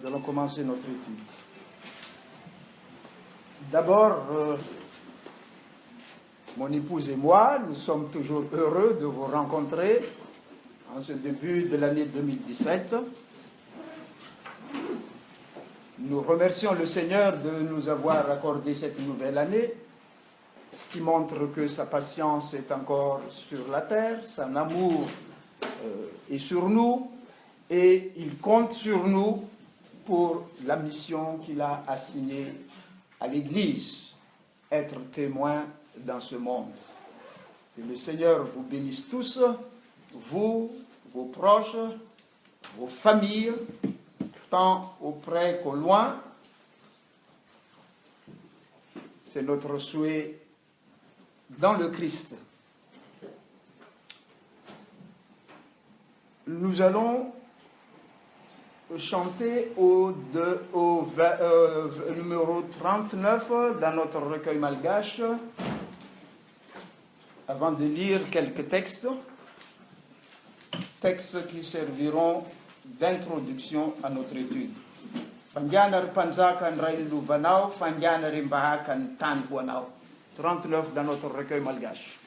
Nous allons commencer notre étude. D'abord, mon épouse et moi, nous sommes toujours heureux de vous rencontrer en ce début de l'année 2017. Nous remercions le Seigneur de nous avoir accordé cette nouvelle année, ce qui montre que sa patience est encore sur la terre, son amour est sur nous et il compte sur nous pour la mission qu'il a assignée à l'Église, être témoin dans ce monde. Que le Seigneur vous bénisse tous, vous, vos proches, vos familles, tant auprès qu'au loin. C'est notre souhait dans le Christ. Nous allons chanter au numéro 39 dans notre recueil malgache, avant de lire quelques textes qui serviront d'introduction à notre étude. Fandianar Panzakan Railu Vanao, Fandianar Imbahakan Tan Wanao. 39 dans notre recueil malgache.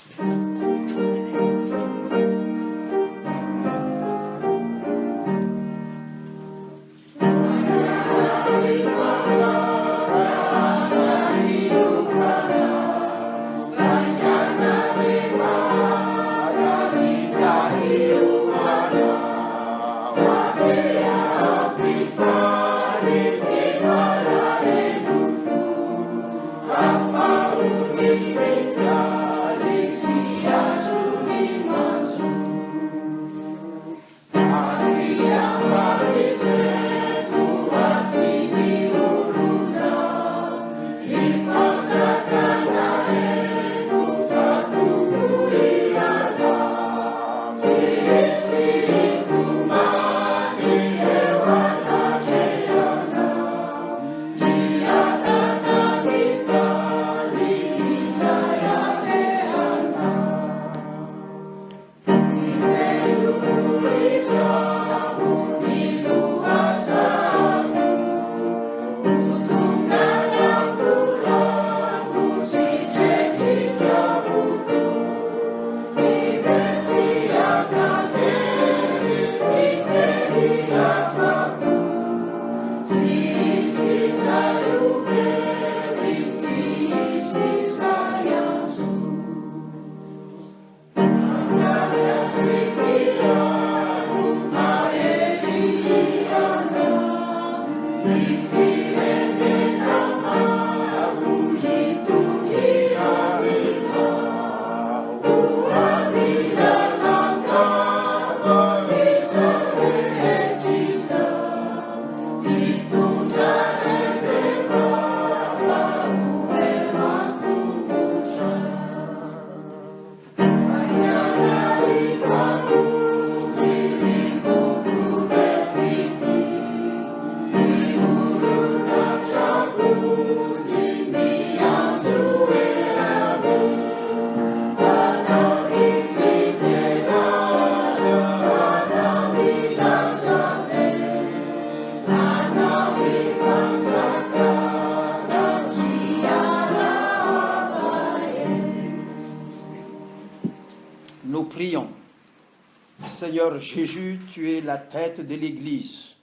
Seigneur Jésus, tu es la tête de l'Église,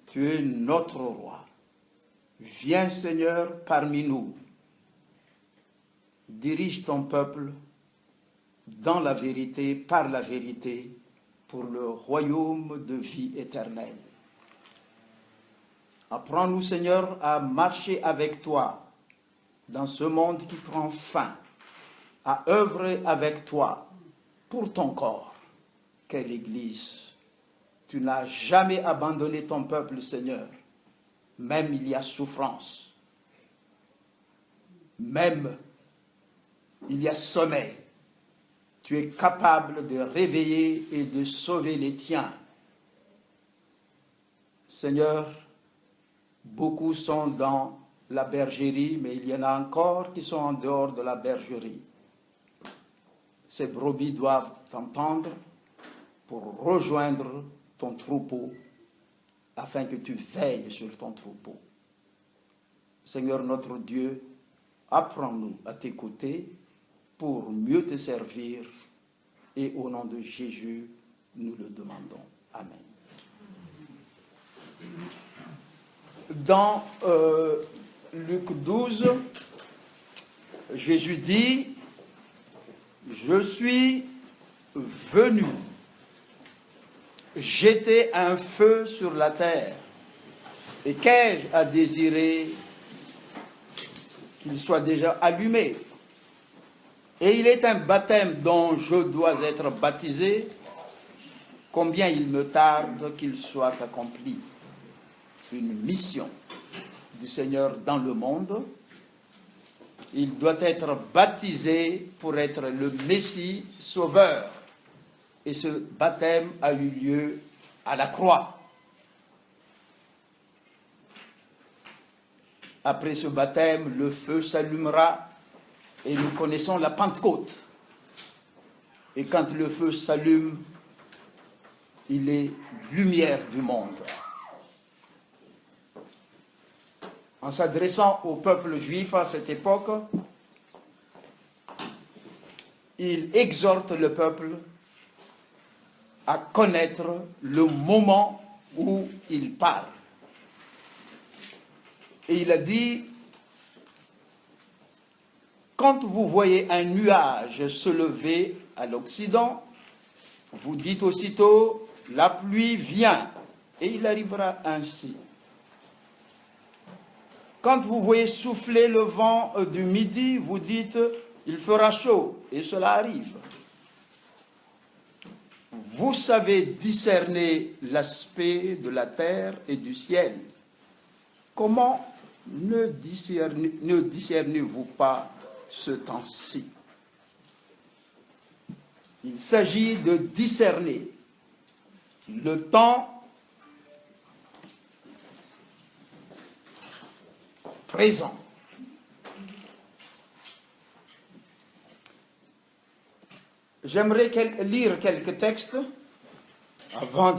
tu es notre roi. Viens, Seigneur, parmi nous. Dirige ton peuple dans la vérité, par la vérité, pour le royaume de vie éternelle. Apprends-nous, Seigneur, à marcher avec toi dans ce monde qui prend fin, à œuvrer avec toi pour ton corps. Quelle Église! Tu n'as jamais abandonné ton peuple, Seigneur. Même il y a souffrance. Même il y a sommeil. Tu es capable de réveiller et de sauver les tiens. Seigneur, beaucoup sont dans la bergerie, mais il y en a encore qui sont en dehors de la bergerie. Ces brebis doivent t'entendre pour rejoindre ton troupeau afin que tu veilles sur ton troupeau. Seigneur notre Dieu, apprends-nous à t'écouter pour mieux te servir, et au nom de Jésus, nous le demandons. Amen. Dans Luc 12, Jésus dit, « Je suis venu jeter un feu sur la terre, et qu'ai-je à désirer qu'il soit déjà allumé? Et il est un baptême dont je dois être baptisé, combien il me tarde qu'il soit accompli. » Une mission du Seigneur dans le monde. Il doit être baptisé pour être le Messie sauveur. Et ce baptême a eu lieu à la croix. Après ce baptême, le feu s'allumera et nous connaissons la Pentecôte. Et quand le feu s'allume, il est lumière du monde. En s'adressant au peuple juif à cette époque, il exhorte le peuple à connaître le moment où il parle. Et il a dit, quand vous voyez un nuage se lever à l'Occident, vous dites aussitôt, la pluie vient, et il arrivera ainsi. Quand vous voyez souffler le vent du midi, vous dites, il fera chaud, et cela arrive. Vous savez discerner l'aspect de la terre et du ciel. Comment ne discernez-vous pas ce temps-ci? Il s'agit de discerner le temps présent. J'aimerais lire quelques textes avant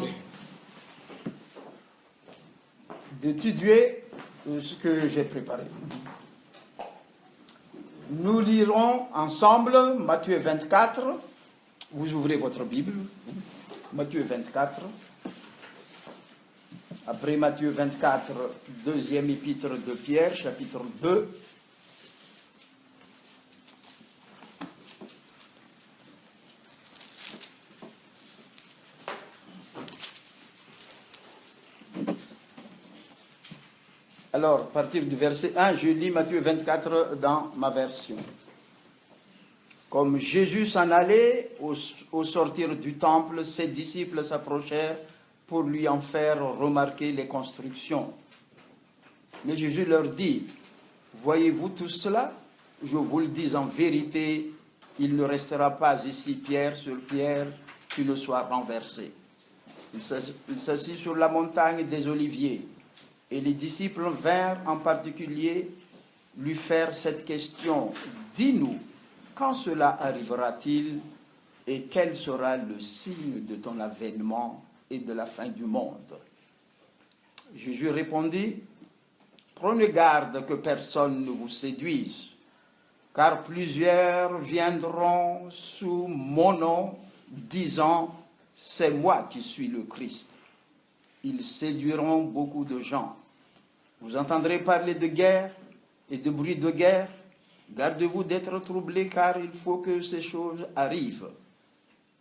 d'étudier ce que j'ai préparé. Nous lirons ensemble Matthieu 24. Vous ouvrez votre Bible. Matthieu 24. Après Matthieu 24, deuxième épître de Pierre, chapitre 2. Alors, à partir du verset 1, je lis Matthieu 24 dans ma version. Comme Jésus s'en allait, au sortir du temple, ses disciples s'approchèrent pour lui en faire remarquer les constructions. Mais Jésus leur dit, « Voyez-vous tout cela? Je vous le dis en vérité, il ne restera pas ici pierre sur pierre qui ne soit renversée. » Il s'assit sur la montagne des Oliviers. Et les disciples vinrent en particulier lui faire cette question. « Dis-nous, quand cela arrivera-t-il et quel sera le signe de ton avènement et de la fin du monde ?» Jésus répondit, « Prenez garde que personne ne vous séduise, car plusieurs viendront sous mon nom, disant, c'est moi qui suis le Christ. Ils séduiront beaucoup de gens. Vous entendrez parler de guerre et de bruit de guerre. Gardez-vous d'être troublés, car il faut que ces choses arrivent.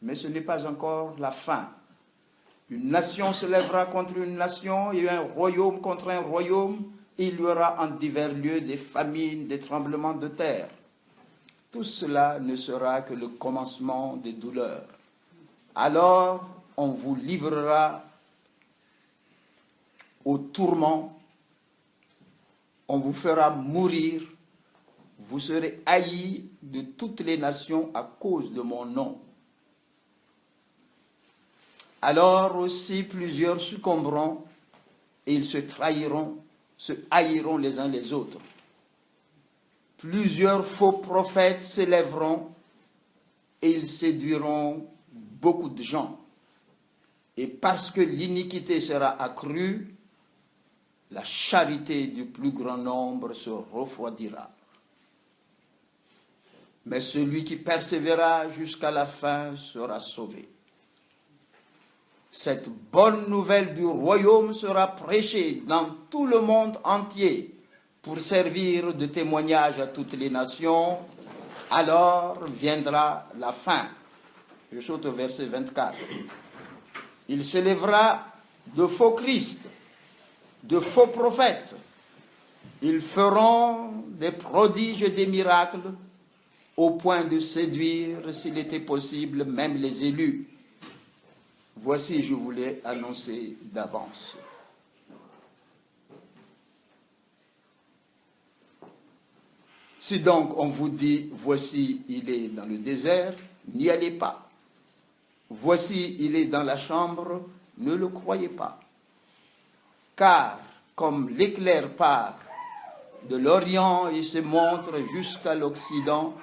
Mais ce n'est pas encore la fin. Une nation se lèvera contre une nation et un royaume contre un royaume. Et il y aura en divers lieux des famines, des tremblements de terre. Tout cela ne sera que le commencement des douleurs. Alors, on vous livrera au tourment, on vous fera mourir, vous serez haïs de toutes les nations à cause de mon nom. Alors aussi plusieurs succomberont et ils se trahiront, se haïront les uns les autres. Plusieurs faux prophètes s'élèveront et ils séduiront beaucoup de gens. et parce que l'iniquité sera accrue, la charité du plus grand nombre se refroidira. Mais celui qui persévérera jusqu'à la fin sera sauvé. Cette bonne nouvelle du royaume sera prêchée dans tout le monde entier pour servir de témoignage à toutes les nations. Alors viendra la fin. Je saute au verset 24. Il s'élèvera de faux Christ, de faux prophètes. Ils feront des prodiges et des miracles au point de séduire, s'il était possible, même les élus. Voici, je vous l'ai annoncé d'avance. Si donc on vous dit, voici, il est dans le désert, n'y allez pas. Voici, il est dans la chambre, ne le croyez pas. Car, comme l'éclair part de l'Orient et se montre jusqu'à l'Occident,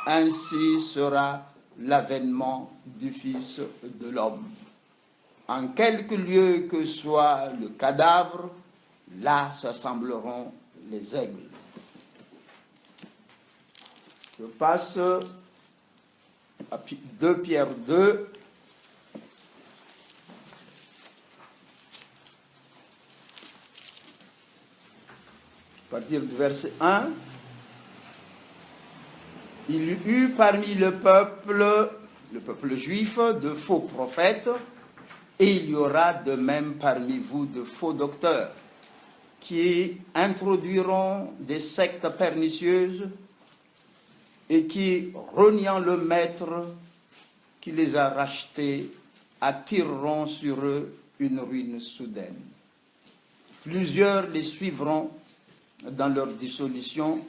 ainsi sera l'avènement du Fils de l'homme. En quelque lieu que soit le cadavre, là s'assembleront les aigles. Je passe à 2 Pierre 2. À partir du verset 1. Il y eut parmi le peuple juif, de faux prophètes, et il y aura de même parmi vous de faux docteurs, qui introduiront des sectes pernicieuses et qui, reniant le maître qui les a rachetés, attireront sur eux une ruine soudaine. Plusieurs les suivront dans leur dissolution,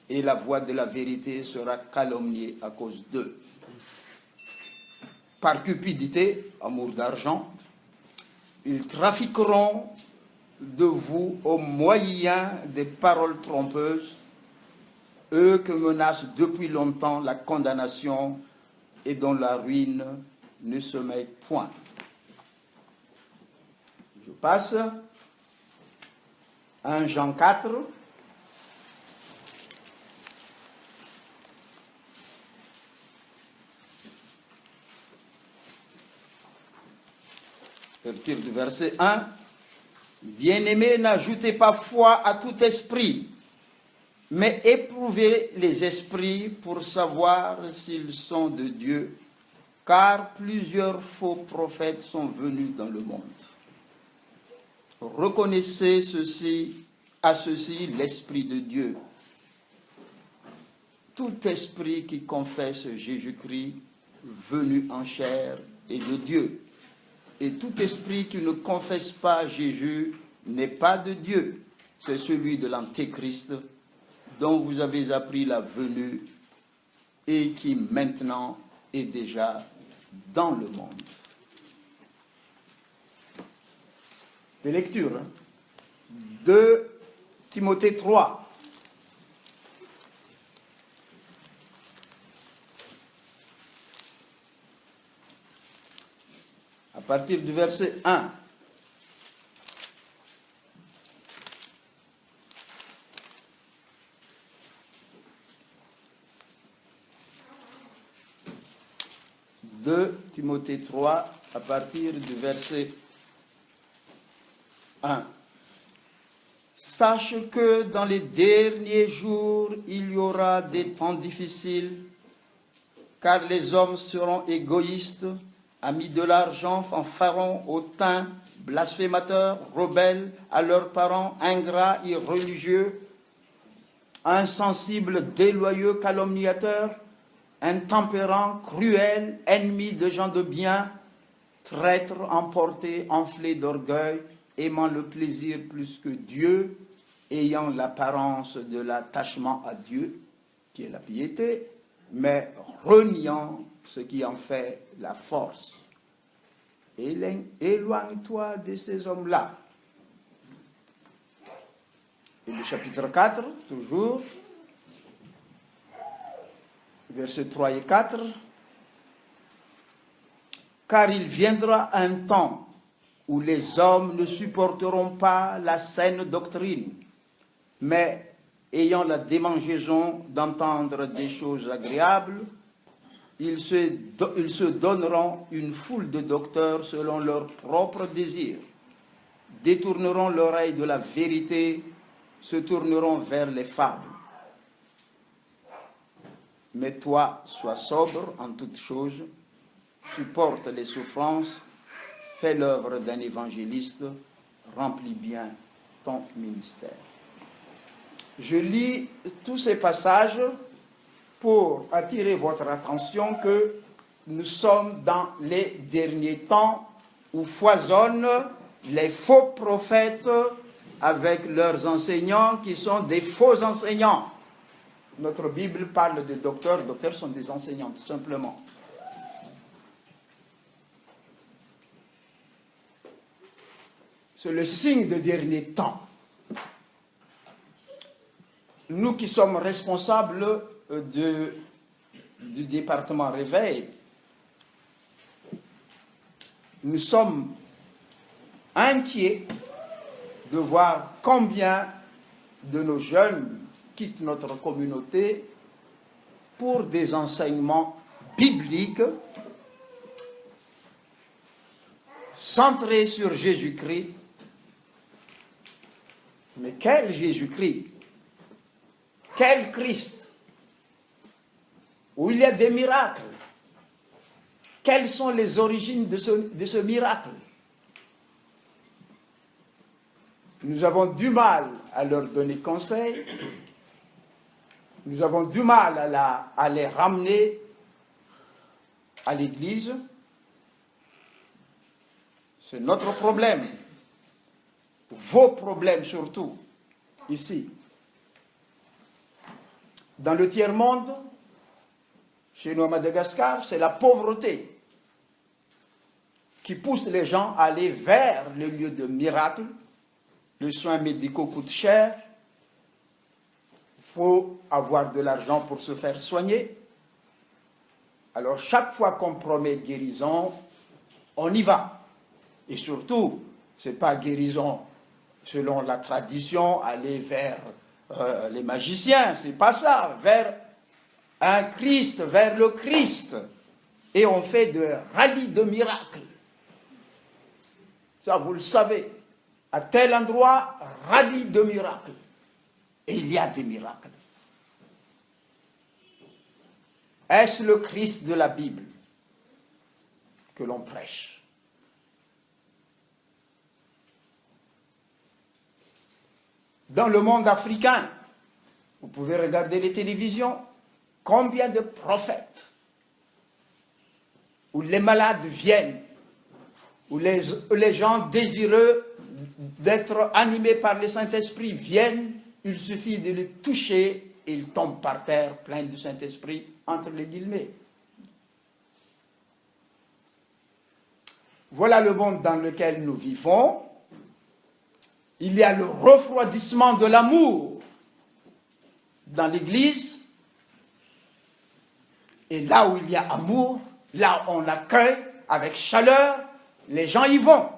et la voix de la vérité sera calomniée à cause d'eux. Par cupidité, amour d'argent, ils trafiqueront de vous au moyen des paroles trompeuses, eux que menace depuis longtemps la condamnation et dont la ruine ne sommeille point. Je passe à 1 Jean 4. À partir du verset 1, bien-aimés, n'ajoutez pas foi à tout esprit, mais éprouvez les esprits pour savoir s'ils sont de Dieu, car plusieurs faux prophètes sont venus dans le monde. Reconnaissez à ceci l'Esprit de Dieu. Tout esprit qui confesse Jésus-Christ venu en chair est de Dieu. Et tout esprit qui ne confesse pas Jésus n'est pas de Dieu. C'est celui de l'Antéchrist dont vous avez appris la venue et qui maintenant est déjà dans le monde. Des lectures. 2 Timothée 3. À partir du verset 1. « 2 Timothée 3, à partir du verset 1. Sache que dans les derniers jours, il y aura des temps difficiles, car les hommes seront égoïstes, amis de l'argent, fanfarons, hautains, blasphémateurs, rebelles à leurs parents, ingrats, irreligieux, insensibles, déloyaux, calomniateurs, intempérants, cruels, ennemis de gens de bien, traîtres, emportés, enflés d'orgueil, aimant le plaisir plus que Dieu, ayant l'apparence de l'attachement à Dieu, qui est la piété, mais reniant ce qui en fait la force. Éloigne-toi de ces hommes-là. Et le chapitre 4, toujours, versets 3 et 4. car il viendra un temps où les hommes ne supporteront pas la saine doctrine, mais ayant la démangeaison d'entendre des choses agréables, ils se donneront une foule de docteurs selon leurs propres désirs, détourneront l'oreille de la vérité, se tourneront vers les fables. Mais toi, sois sobre en toutes choses, supporte les souffrances, fais l'œuvre d'un évangéliste, remplis bien ton ministère. Je lis tous ces passages pour attirer votre attention que nous sommes dans les derniers temps où foisonnent les faux prophètes avec leurs enseignants qui sont des faux enseignants. Notre Bible parle de docteurs. Docteurs sont des enseignants, tout simplement. C'est le signe de dernier temps. Nous qui sommes responsables du département Réveil, nous sommes inquiets de voir combien de nos jeunes quittent notre communauté pour des enseignements bibliques centrés sur Jésus-Christ. Mais quel Jésus-Christ? Quel Christ? Où il y a des miracles. Quelles sont les origines de ce miracle? Nous avons du mal à leur donner conseil. Nous avons du mal à les ramener à l'Église. C'est notre problème. Vos problèmes surtout, ici. Dans le tiers-monde, chez nous à Madagascar, c'est la pauvreté qui pousse les gens à aller vers le lieu de miracle. Les soins médicaux coûtent cher. Il faut avoir de l'argent pour se faire soigner. Alors, chaque fois qu'on promet guérison, on y va. Et surtout, ce n'est pas guérison selon la tradition, aller vers les magiciens, c'est pas ça, vers un Christ, vers le Christ. Et on fait de rallyes de miracles. Ça, vous le savez. À tel endroit, rallye de miracles. Et il y a des miracles. Est-ce le Christ de la Bible que l'on prêche? Dans le monde africain, vous pouvez regarder les télévisions, combien de prophètes, où les malades viennent, où les gens désireux d'être animés par le Saint-Esprit viennent, il suffit de les toucher et ils tombent par terre pleins du Saint-Esprit, entre les guillemets. Voilà le monde dans lequel nous vivons. Il y a le refroidissement de l'amour dans l'Église. Et là où il y a amour, là on accueille avec chaleur, les gens y vont.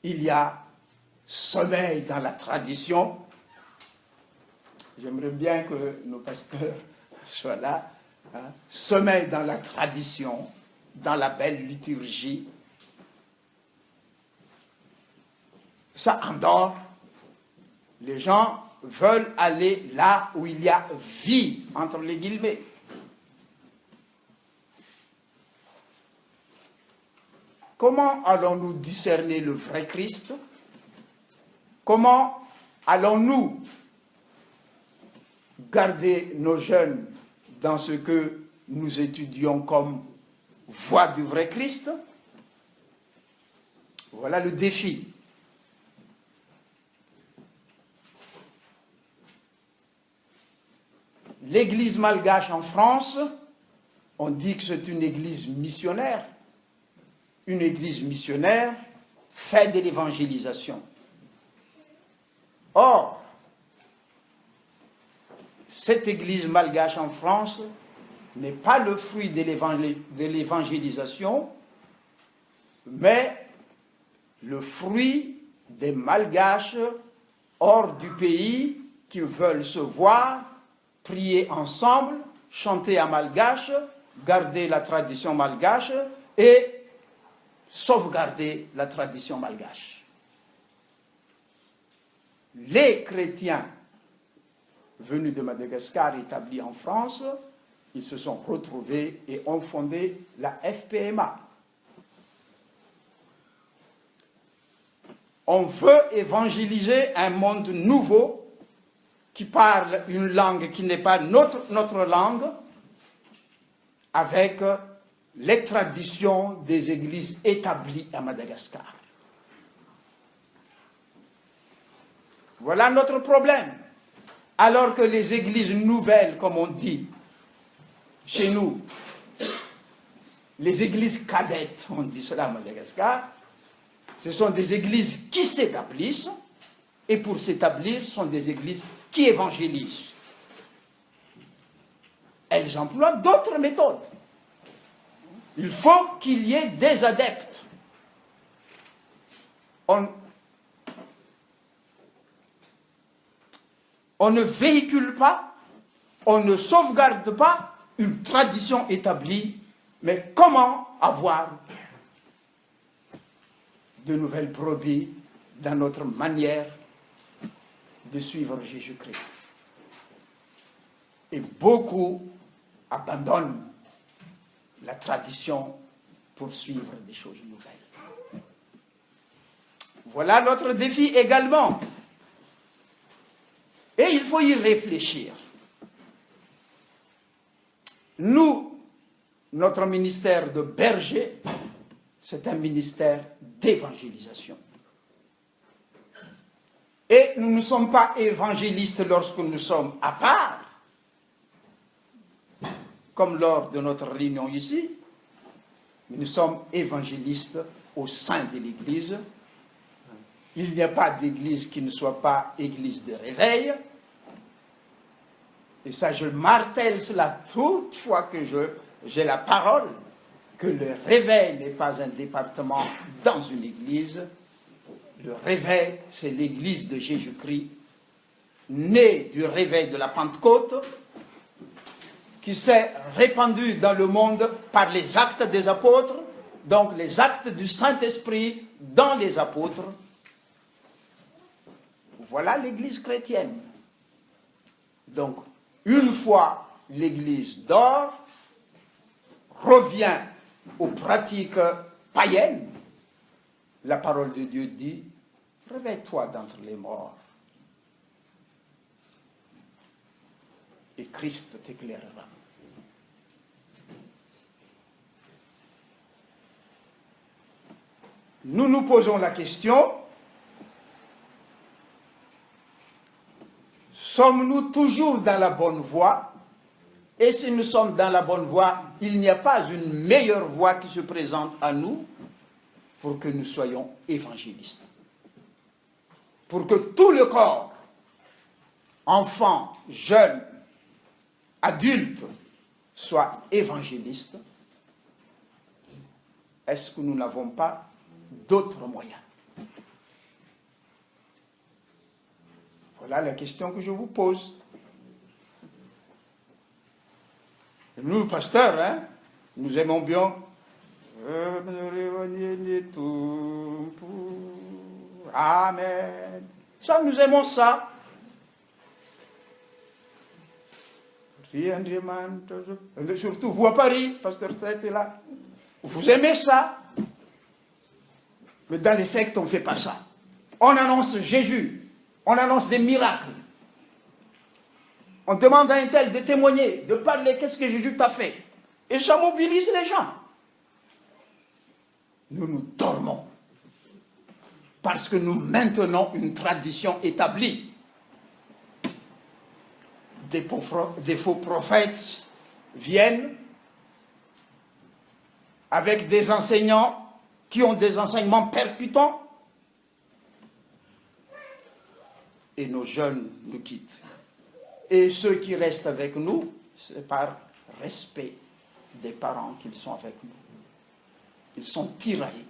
Il y a sommeil dans la tradition. J'aimerais bien que nos pasteurs soient là. Sommeil dans la tradition, dans la belle liturgie. Ça endort. Les gens veulent aller là où il y a vie, entre les guillemets. Comment allons-nous discerner le vrai Christ? Comment allons-nous garder nos jeunes dans ce que nous étudions comme voie du vrai Christ? Voilà le défi. L'église malgache en France, on dit que c'est une église missionnaire. Une église missionnaire fait de l'évangélisation. Or, cette église malgache en France n'est pas le fruit de l'évangélisation, mais le fruit des malgaches hors du pays qui veulent se voir, prier ensemble, chanter en malgache, garder la tradition malgache et sauvegarder la tradition malgache. Les chrétiens venus de Madagascar établis en France, ils se sont retrouvés et ont fondé la FPMA. On veut évangéliser un monde nouveau qui parle une langue qui n'est pas notre langue, avec les traditions des églises établies à Madagascar. Voilà notre problème. Alors que les églises nouvelles, comme on dit chez nous, les églises cadettes, on dit cela à Madagascar, ce sont des églises qui s'établissent, et pour s'établir, sont des églises qui évangélisent. Elles emploient d'autres méthodes. Il faut qu'il y ait des adeptes. On ne véhicule pas, on ne sauvegarde pas une tradition établie, mais comment avoir de nouvelles brebis dans notre manière de suivre Jésus-Christ. Et beaucoup abandonnent la tradition pour suivre des choses nouvelles. Voilà notre défi également. Et il faut y réfléchir. Nous, notre ministère de berger, c'est un ministère d'évangélisation. Et nous ne sommes pas évangélistes lorsque nous sommes à part, comme lors de notre réunion ici, mais nous sommes évangélistes au sein de l'Église. Il n'y a pas d'église qui ne soit pas église de réveil. Et ça, je martèle cela toute fois que j'ai la parole, que le réveil n'est pas un département dans une église. Le réveil, c'est l'église de Jésus-Christ, née du réveil de la Pentecôte, qui s'est répandue dans le monde par les actes des apôtres, donc les actes du Saint-Esprit dans les apôtres. Voilà l'église chrétienne. Donc, une fois l'église dort, revient aux pratiques païennes, la parole de Dieu dit, réveille-toi d'entre les morts, et Christ t'éclairera. Nous nous posons la question, sommes-nous toujours dans la bonne voie? Et si nous sommes dans la bonne voie, il n'y a pas une meilleure voie qui se présente à nous pour que nous soyons évangélistes. Pour que tout le corps, enfants, jeunes, adultes, soit évangéliste. Est-ce que nous n'avons pas d'autres moyens? Voilà la question que je vous pose. Nous, pasteurs, hein, nous aimons bien. Amen. Ça, nous aimons ça. Surtout vous à Paris, pasteur Seth est là. Vous aimez ça. Mais dans les sectes, on ne fait pas ça. On annonce Jésus. On annonce des miracles. On demande à un tel de témoigner, de parler qu'est-ce que Jésus t'a fait. Et ça mobilise les gens. Nous dormons. Parce que nous maintenons une tradition établie. Des faux prophètes viennent avec des enseignants qui ont des enseignements percutants. Et nos jeunes nous quittent. Et ceux qui restent avec nous, c'est par respect des parents qu'ils sont avec nous. Ils sont tiraillés.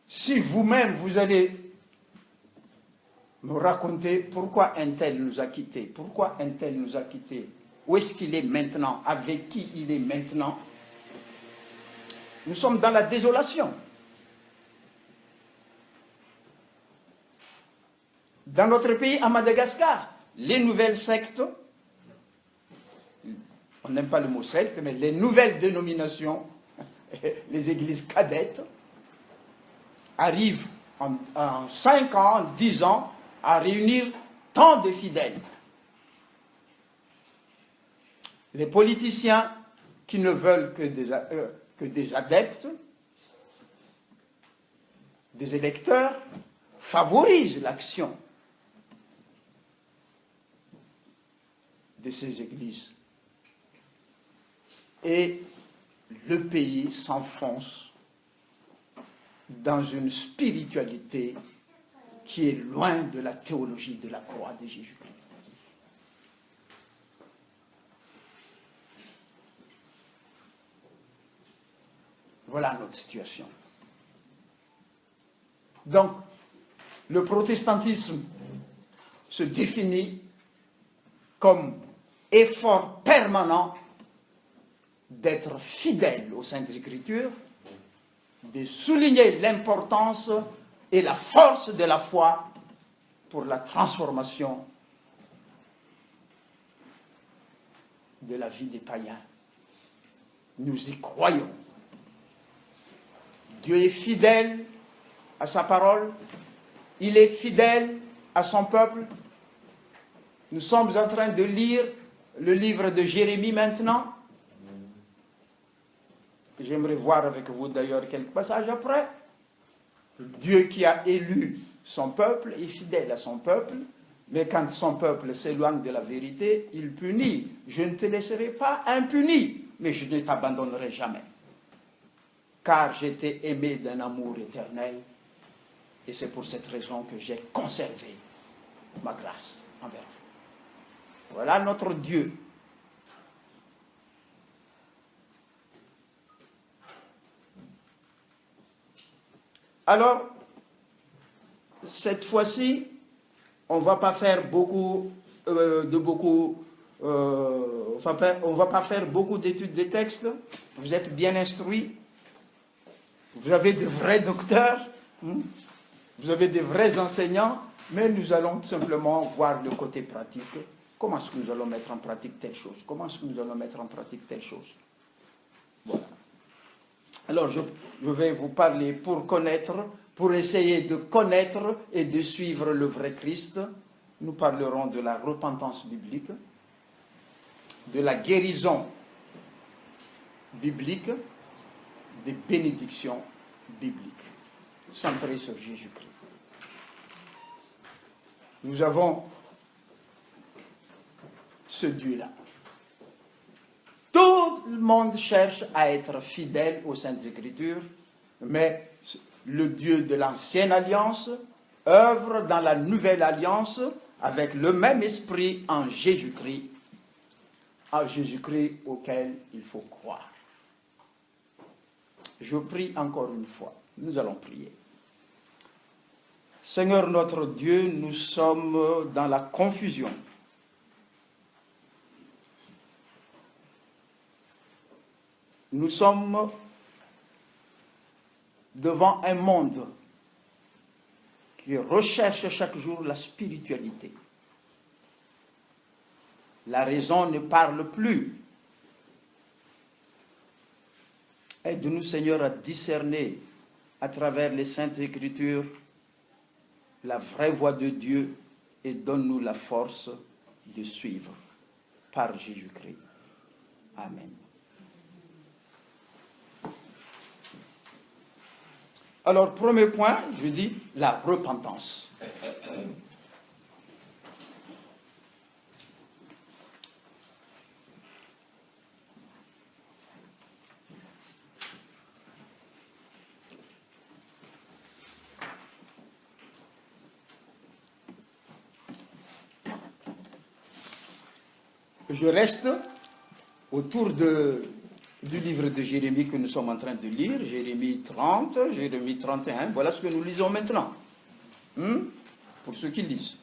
Si vous-même, vous allez nous raconter pourquoi un tel nous a quittés, pourquoi un tel nous a quittés, où est-ce qu'il est maintenant, avec qui il est maintenant, nous sommes dans la désolation. Dans notre pays, à Madagascar, les nouvelles sectes, on n'aime pas le mot secte, mais les nouvelles dénominations, les églises cadettes, arrivent en 5 ans, 10 ans, à réunir tant de fidèles. Les politiciens qui ne veulent que des adeptes, des électeurs, favorisent l'action de ces églises. Et le pays s'enfonce dans une spiritualité qui est loin de la théologie de la croix de Jésus-Christ. Voilà notre situation. Donc, le protestantisme se définit comme effort permanent d'être fidèle aux Saintes Écritures, de souligner l'importance et la force de la foi pour la transformation de la vie des païens. Nous y croyons. Dieu est fidèle à sa parole, il est fidèle à son peuple. Nous sommes en train de lire le livre de Jérémie maintenant. J'aimerais voir avec vous d'ailleurs quelques passages après. Dieu qui a élu son peuple est fidèle à son peuple, mais quand son peuple s'éloigne de la vérité, il punit. Je ne te laisserai pas impuni, mais je ne t'abandonnerai jamais. Car j'étais aimé d'un amour éternel, et c'est pour cette raison que j'ai conservé ma grâce envers vous. Voilà notre Dieu. Alors, cette fois-ci, on ne va pas faire beaucoup d'études de textes. Vous êtes bien instruits. Vous avez de vrais docteurs. Vous avez de vrais enseignants. Mais nous allons tout simplement voir le côté pratique. Comment est-ce que nous allons mettre en pratique telle chose? Comment est-ce que nous allons mettre en pratique telle chose? Voilà. Alors, je vais vous parler pour essayer de connaître et de suivre le vrai Christ. Nous parlerons de la repentance biblique, de la guérison biblique, des bénédictions bibliques, centrées sur Jésus-Christ. Nous avons ce Dieu-là. Tout le monde cherche à être fidèle aux Saintes Écritures, mais le Dieu de l'Ancienne Alliance œuvre dans la Nouvelle Alliance avec le même esprit en Jésus-Christ auquel il faut croire. Je prie encore une fois. Nous allons prier. Seigneur notre Dieu, nous sommes dans la confusion. Nous sommes devant un monde qui recherche chaque jour la spiritualité. La raison ne parle plus. Aide-nous, Seigneur, à discerner à travers les Saintes Écritures la vraie voie de Dieu et donne-nous la force de suivre par Jésus-Christ. Amen. Alors, premier point, je dis la repentance. je reste autour du livre de Jérémie que nous sommes en train de lire, Jérémie 30, Jérémie 31. Voilà ce que nous lisons maintenant. Pour ceux qui lisent.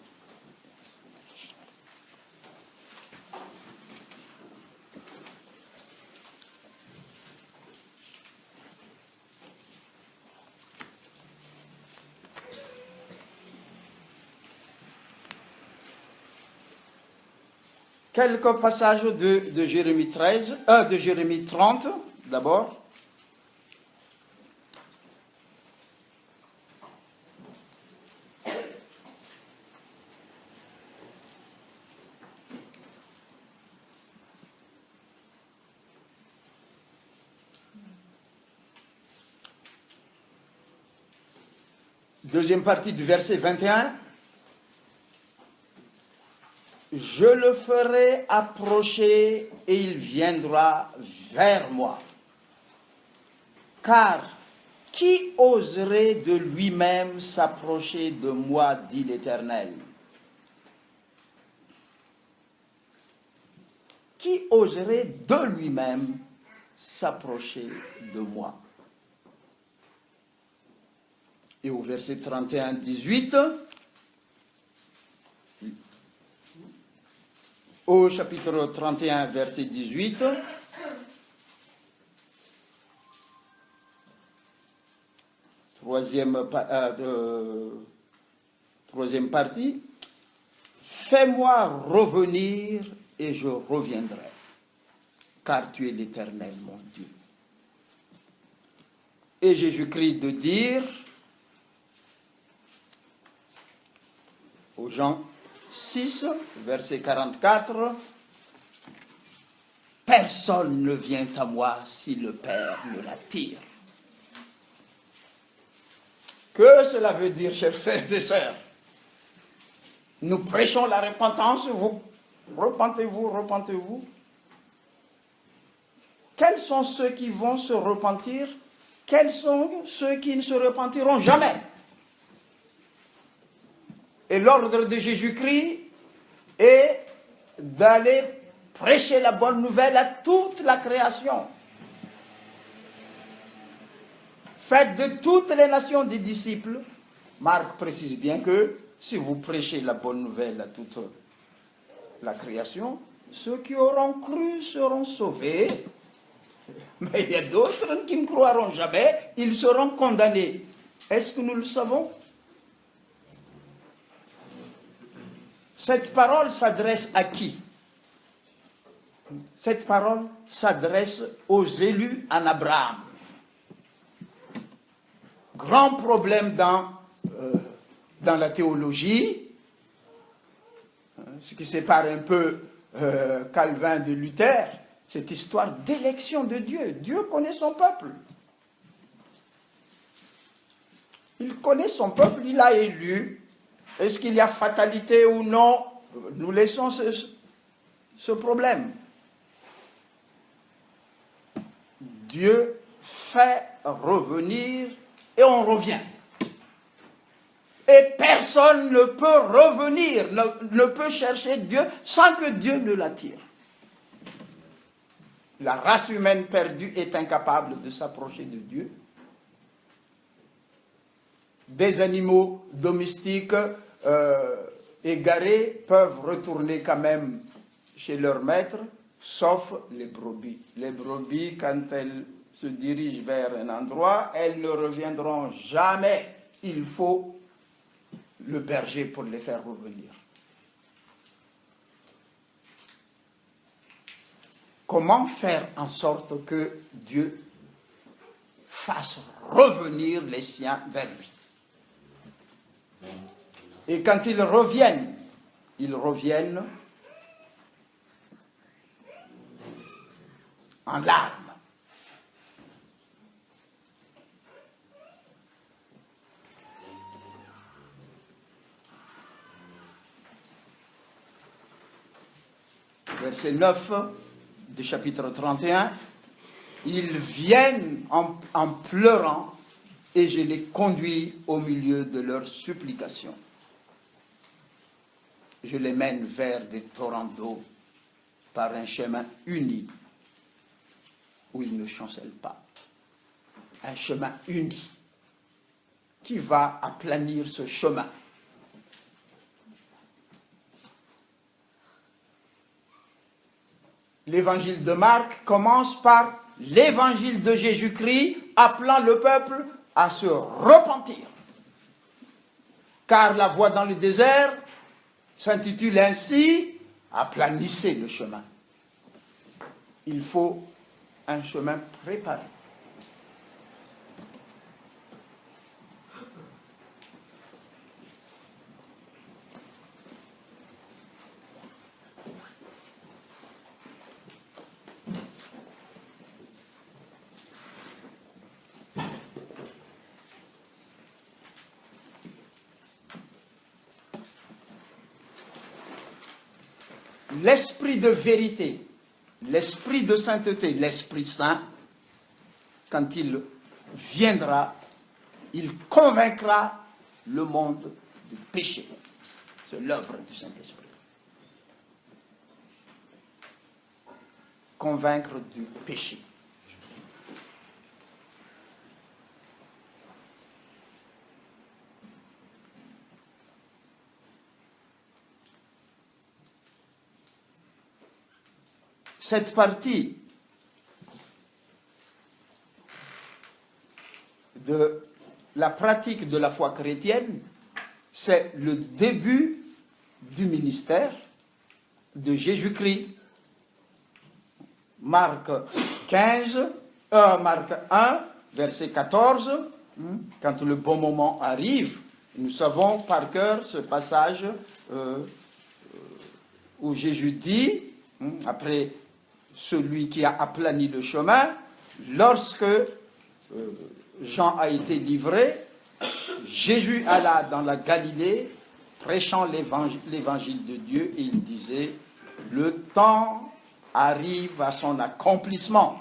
Quelques passages de Jérémie 30, d'abord. Deuxième partie du verset 21. Je le ferai approcher et il viendra vers moi. Car qui oserait de lui-même s'approcher de moi, dit l'Éternel? Qui oserait de lui-même s'approcher de moi? Et au verset 31, 18, au chapitre 31, verset 18, troisième partie, fais-moi revenir et je reviendrai, car tu es l'Éternel, mon Dieu. Et Jésus-Christ de dire aux Jean 6, verset 44, personne ne vient à moi si le Père ne l'attire. Que cela veut dire, chers frères et sœurs? Nous prêchons la repentance, vous repentez-vous, repentez-vous. Quels sont ceux qui vont se repentir? Quels sont ceux qui ne se repentiront jamais? Et l'ordre de Jésus-Christ est d'aller prêcher la bonne nouvelle à toute la création. Faites de toutes les nations des disciples. Marc précise bien que si vous prêchez la bonne nouvelle à toute la création, ceux qui auront cru seront sauvés. Mais il y a d'autres qui ne croiront jamais, ils seront condamnés. Est-ce que nous le savons? Cette parole s'adresse à qui? Cette parole s'adresse aux élus en Abraham. Grand problème dans la théologie, ce qui sépare un peu Calvin de Luther, cette histoire d'élection de Dieu. Dieu connaît son peuple. Il connaît son peuple, il l'a élu. Est-ce qu'il y a fatalité ou non? Nous laissons ce problème. Dieu fait revenir et on revient. Et personne ne peut revenir, ne peut chercher Dieu sans que Dieu ne l'attire. La race humaine perdue est incapable de s'approcher de Dieu. Des animaux domestiques égarés peuvent retourner quand même chez leur maître, sauf les brebis. Les brebis, quand elles se dirigent vers un endroit, elles ne reviendront jamais. Il faut le berger pour les faire revenir. Comment faire en sorte que Dieu fasse revenir les siens vers lui? Et quand ils reviennent en larmes. Verset 9 du chapitre 31, ils viennent en pleurant et je les conduis au milieu de leurs supplications. Je les mène vers des torrents d'eau par un chemin uni, où il ne chancelle pas. Un chemin uni qui va aplanir ce chemin. L'évangile de Marc commence par l'évangile de Jésus-Christ appelant le peuple à se repentir. Car la voie dans le désert s'intitule ainsi « Aplanissez le chemin ». Il faut un chemin préparé. L'esprit de vérité, l'esprit de sainteté, l'Esprit Saint, quand il viendra, il convaincra le monde du péché. C'est l'œuvre du Saint-Esprit. Convaincre du péché. Cette partie de la pratique de la foi chrétienne, c'est le début du ministère de Jésus-Christ. Marc 1, verset 14, quand le bon moment arrive, nous savons par cœur ce passage où Jésus dit, après celui qui a aplani le chemin, lorsque Jean a été livré, Jésus alla dans la Galilée, prêchant l'évangile de Dieu, et il disait, le temps arrive à son accomplissement.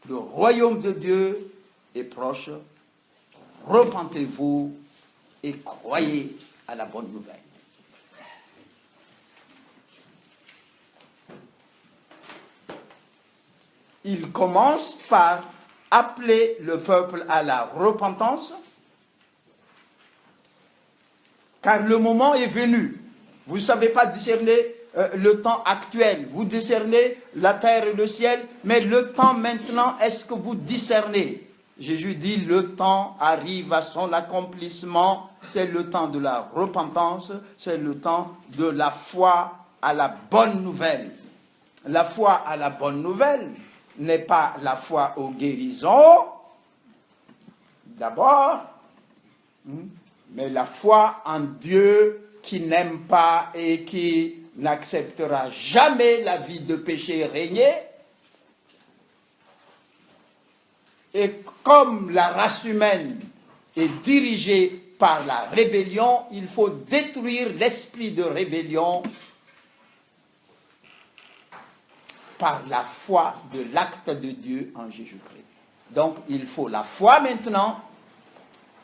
Le royaume de Dieu est proche. Repentez-vous et croyez à la bonne nouvelle. Il commence par appeler le peuple à la repentance, car le moment est venu. Vous ne savez pas discerner le temps actuel, vous discernez la terre et le ciel, mais le temps maintenant, est-ce que vous discernez? Jésus dit, le temps arrive à son accomplissement, c'est le temps de la repentance, c'est le temps de la foi à la bonne nouvelle. La foi à la bonne nouvelle n'est pas la foi aux guérisons, d'abord, mais la foi en Dieu qui n'aime pas et qui n'acceptera jamais la vie de péché régner. Et comme la race humaine est dirigée par la rébellion, il faut détruire l'esprit de rébellion par la foi de l'acte de Dieu en Jésus-Christ. Donc, il faut la foi maintenant,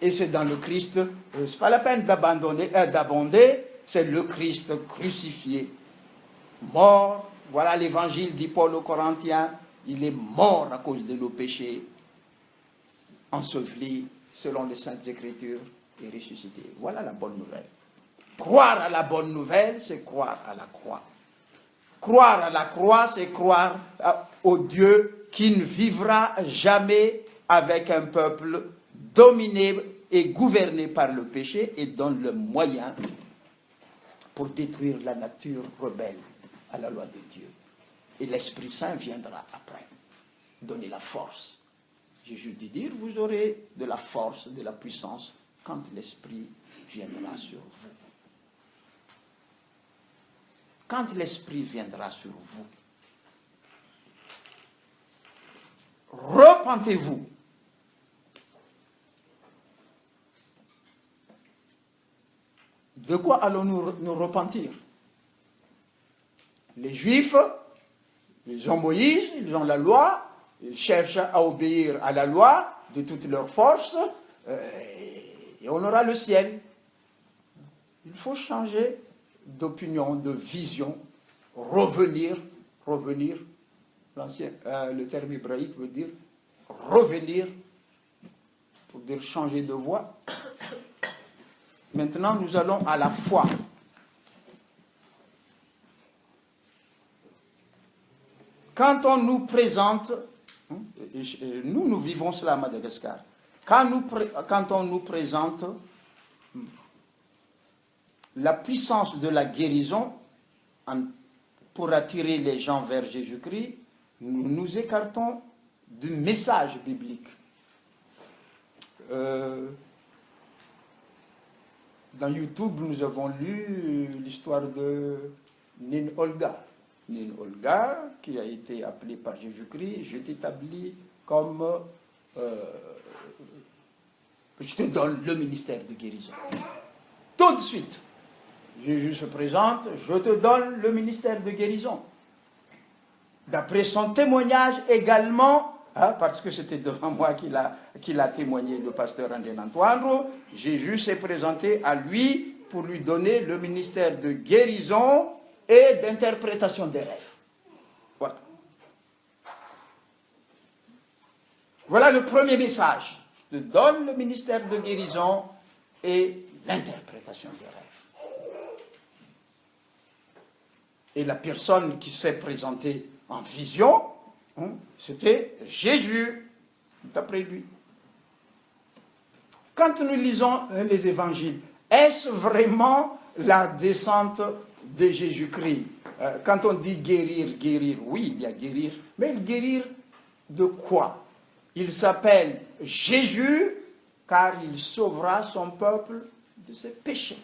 et c'est dans le Christ, c'est pas la peine d'abonder, c'est le Christ crucifié, mort. Voilà l'évangile, dit Paul aux Corinthiens, il est mort à cause de nos péchés, enseveli selon les Saintes Écritures et ressuscité. Voilà la bonne nouvelle. Croire à la bonne nouvelle, c'est croire à la croix. Croire à la croix, c'est croire au Dieu qui ne vivra jamais avec un peuple dominé et gouverné par le péché et donne le moyen pour détruire la nature rebelle à la loi de Dieu. Et l'Esprit Saint viendra après, donner la force. Jésus dit dire, vous aurez de la force, de la puissance, quand l'Esprit viendra sur vous. Quand l'Esprit viendra sur vous, repentez-vous. De quoi allons-nous nous repentir? Les Juifs, ils ont Moïse, ils ont la loi, ils cherchent à obéir à la loi de toutes leurs forces, et on aura le ciel. Il faut changer d'opinion, de vision revenir, le terme hébraïque veut dire revenir, pour dire changer de voie. Maintenant, nous allons à la foi. Quand on nous présente, nous vivons cela à Madagascar, quand on nous présente la puissance de la guérison pour attirer les gens vers Jésus-Christ, nous nous écartons du message biblique. Dans YouTube, nous avons lu l'histoire de Nin Olga. Nin Olga, qui a été appelée par Jésus-Christ, je t'établis comme je te donne le ministère de guérison. Tout de suite, Jésus se présente, je te donne le ministère de guérison. D'après son témoignage également, parce que c'était devant moi qu'il a témoigné, le pasteur André Antoine, Jésus s'est présenté à lui pour lui donner le ministère de guérison et d'interprétation des rêves. Voilà. Voilà le premier message. Je te donne le ministère de guérison et l'interprétation des rêves. Et la personne qui s'est présentée en vision, c'était Jésus, d'après lui. Quand nous lisons les évangiles, est-ce vraiment la descente de Jésus-Christ? Quand on dit guérir, oui, il y a guérir, mais guérir de quoi? Il s'appelle Jésus, car il sauvera son peuple de ses péchés.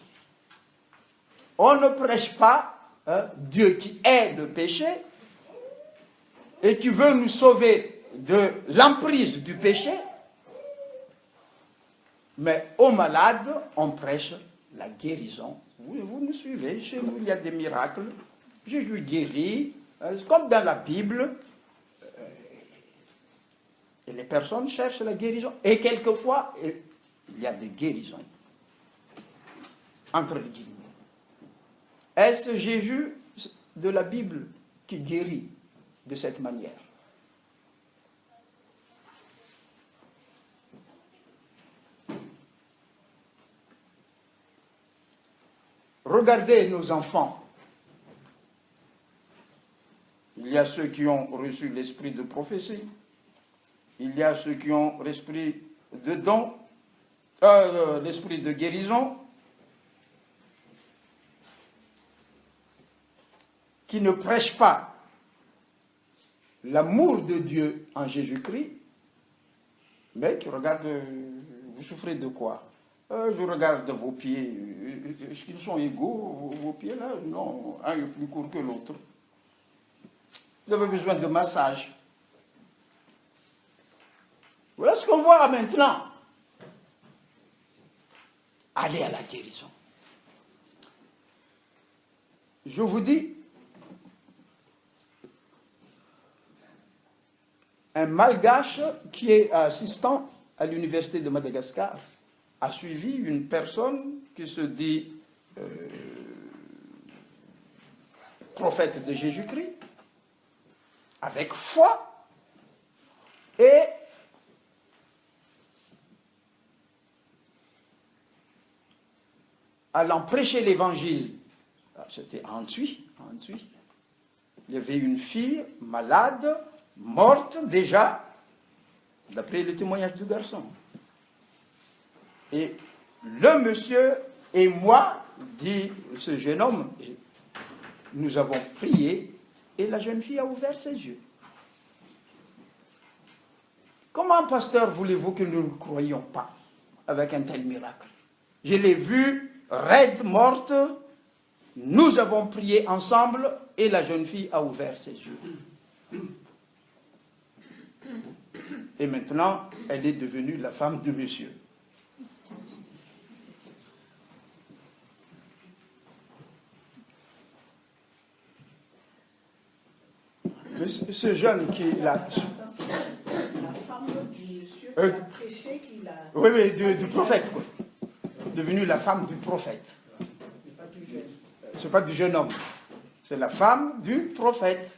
On ne prêche pas Dieu qui est le péché et qui veut nous sauver de l'emprise du péché, mais aux malades, on prêche la guérison. Vous nous suivez, chez nous il y a des miracles, Jésus guérit, comme dans la Bible, et les personnes cherchent la guérison, et quelquefois, il y a des guérisons, entre les guillemets. Est-ce Jésus de la Bible qui guérit de cette manière? Regardez nos enfants. Il y a ceux qui ont reçu l'esprit de prophétie. Il y a ceux qui ont l'esprit de don, l'esprit de guérison, qui ne prêchent pas l'amour de Dieu en Jésus-Christ, mais qui regardent, vous souffrez de quoi? Je regarde vos pieds, est-ce qu'ils sont égaux, vos pieds là? Non, un est plus court que l'autre. Vous avez besoin de massage. Voilà ce qu'on voit maintenant. Allez à la guérison. Je vous dis, un malgache qui est assistant à l'université de Madagascar a suivi une personne qui se dit prophète de Jésus-Christ, avec foi, et allant prêcher l'évangile. C'était en Thuy. Il y avait une fille malade, morte déjà, d'après le témoignage du garçon. Et le monsieur et moi, dit ce jeune homme, nous avons prié et la jeune fille a ouvert ses yeux. Comment, pasteur, voulez-vous que nous ne croyions pas avec un tel miracle? Je l'ai vue raide, morte, nous avons prié ensemble et la jeune fille a ouvert ses yeux. Et maintenant, elle est devenue la femme de monsieur. Ce jeune qui est là. La femme du monsieur qui a prêché, qu'il a... Oui, du prophète. Oui. Devenue la femme du prophète. Pas du jeune. Ce n'est pas du jeune homme. C'est la femme du prophète.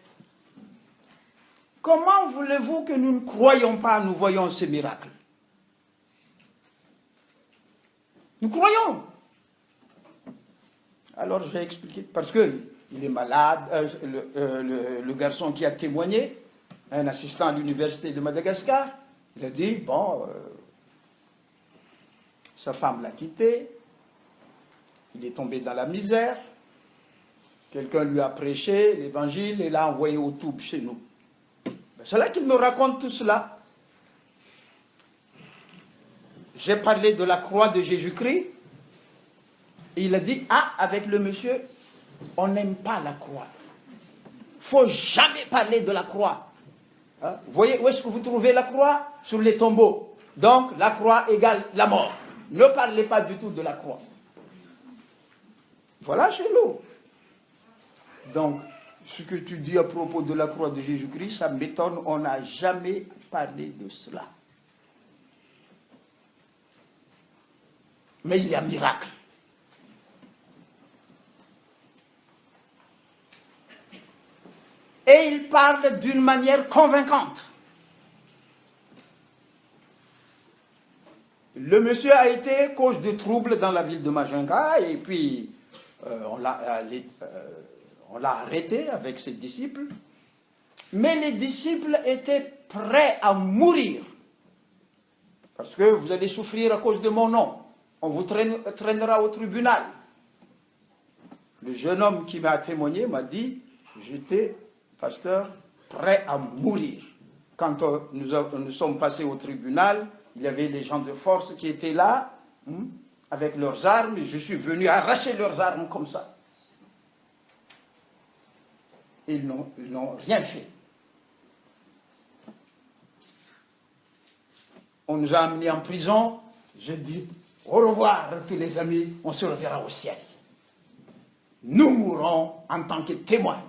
Comment voulez-vous que nous ne croyons pas, nous voyons ces miracles? Nous croyons. Alors j'ai expliqué, parce qu'il est malade, le garçon qui a témoigné, un assistant à l'université de Madagascar, il a dit, bon, sa femme l'a quitté, il est tombé dans la misère, quelqu'un lui a prêché l'évangile et l'a envoyé au toub chez nous. C'est là qu'il me raconte tout cela. J'ai parlé de la croix de Jésus-Christ. Et il a dit, ah, avec le monsieur, on n'aime pas la croix. Il ne faut jamais parler de la croix. Hein? Vous voyez où est-ce que vous trouvez la croix? Sur les tombeaux. Donc, la croix égale la mort. Ne parlez pas du tout de la croix. Voilà chez nous. Donc, ce que tu dis à propos de la croix de Jésus-Christ, ça m'étonne, on n'a jamais parlé de cela. Mais il y a miracle. Et il parle d'une manière convaincante. Le monsieur a été cause de troubles dans la ville de Majinga, et puis on l'a arrêté avec ses disciples. Mais les disciples étaient prêts à mourir. Parce que vous allez souffrir à cause de mon nom. On vous traînera au tribunal. Le jeune homme qui m'a témoigné m'a dit, j'étais, pasteur, prêt à mourir. Quand nous sommes passés au tribunal, il y avait des gens de force qui étaient là, avec leurs armes, et je suis venu arracher leurs armes comme ça. Ils n'ont rien fait. On nous a amenés en prison. Je dis au revoir à tous les amis, on se reverra au ciel. Nous mourrons en tant que témoins.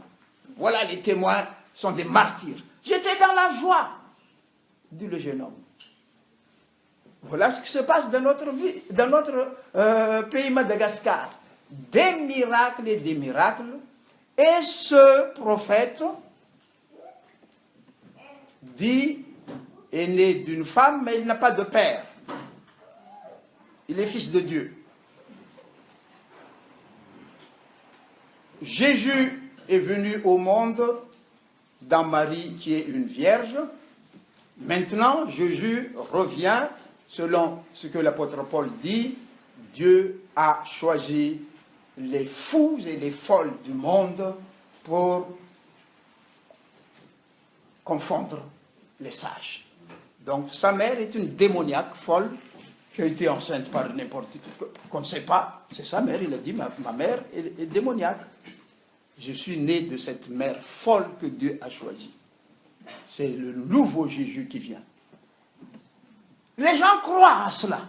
Voilà, les témoins sont des martyrs. J'étais dans la joie, dit le jeune homme. Voilà ce qui se passe dans notre vie, dans notre pays Madagascar. Des miracles et des miracles. Et ce prophète dit, est né d'une femme, mais il n'a pas de père. Il est fils de Dieu. Jésus est venu au monde dans Marie qui est une vierge. Maintenant, Jésus revient, selon ce que l'apôtre Paul dit, Dieu a choisi les fous et les folles du monde pour confondre les sages. Donc sa mère est une démoniaque folle qui a été enceinte par n'importe qui, qu'on ne sait pas. C'est sa mère, il a dit, ma mère est démoniaque. Je suis né de cette mère folle que Dieu a choisie. C'est le nouveau Jésus qui vient. Les gens croient à cela.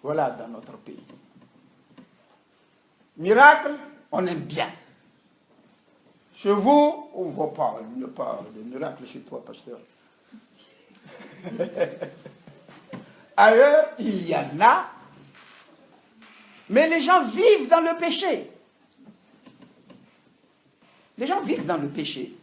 Voilà dans notre pays. Miracle, on aime bien. Chez vous, on ne voit pas de miracle chez toi, pasteur. Ailleurs, il y en a, mais les gens vivent dans le péché. Les gens vivent dans le péché.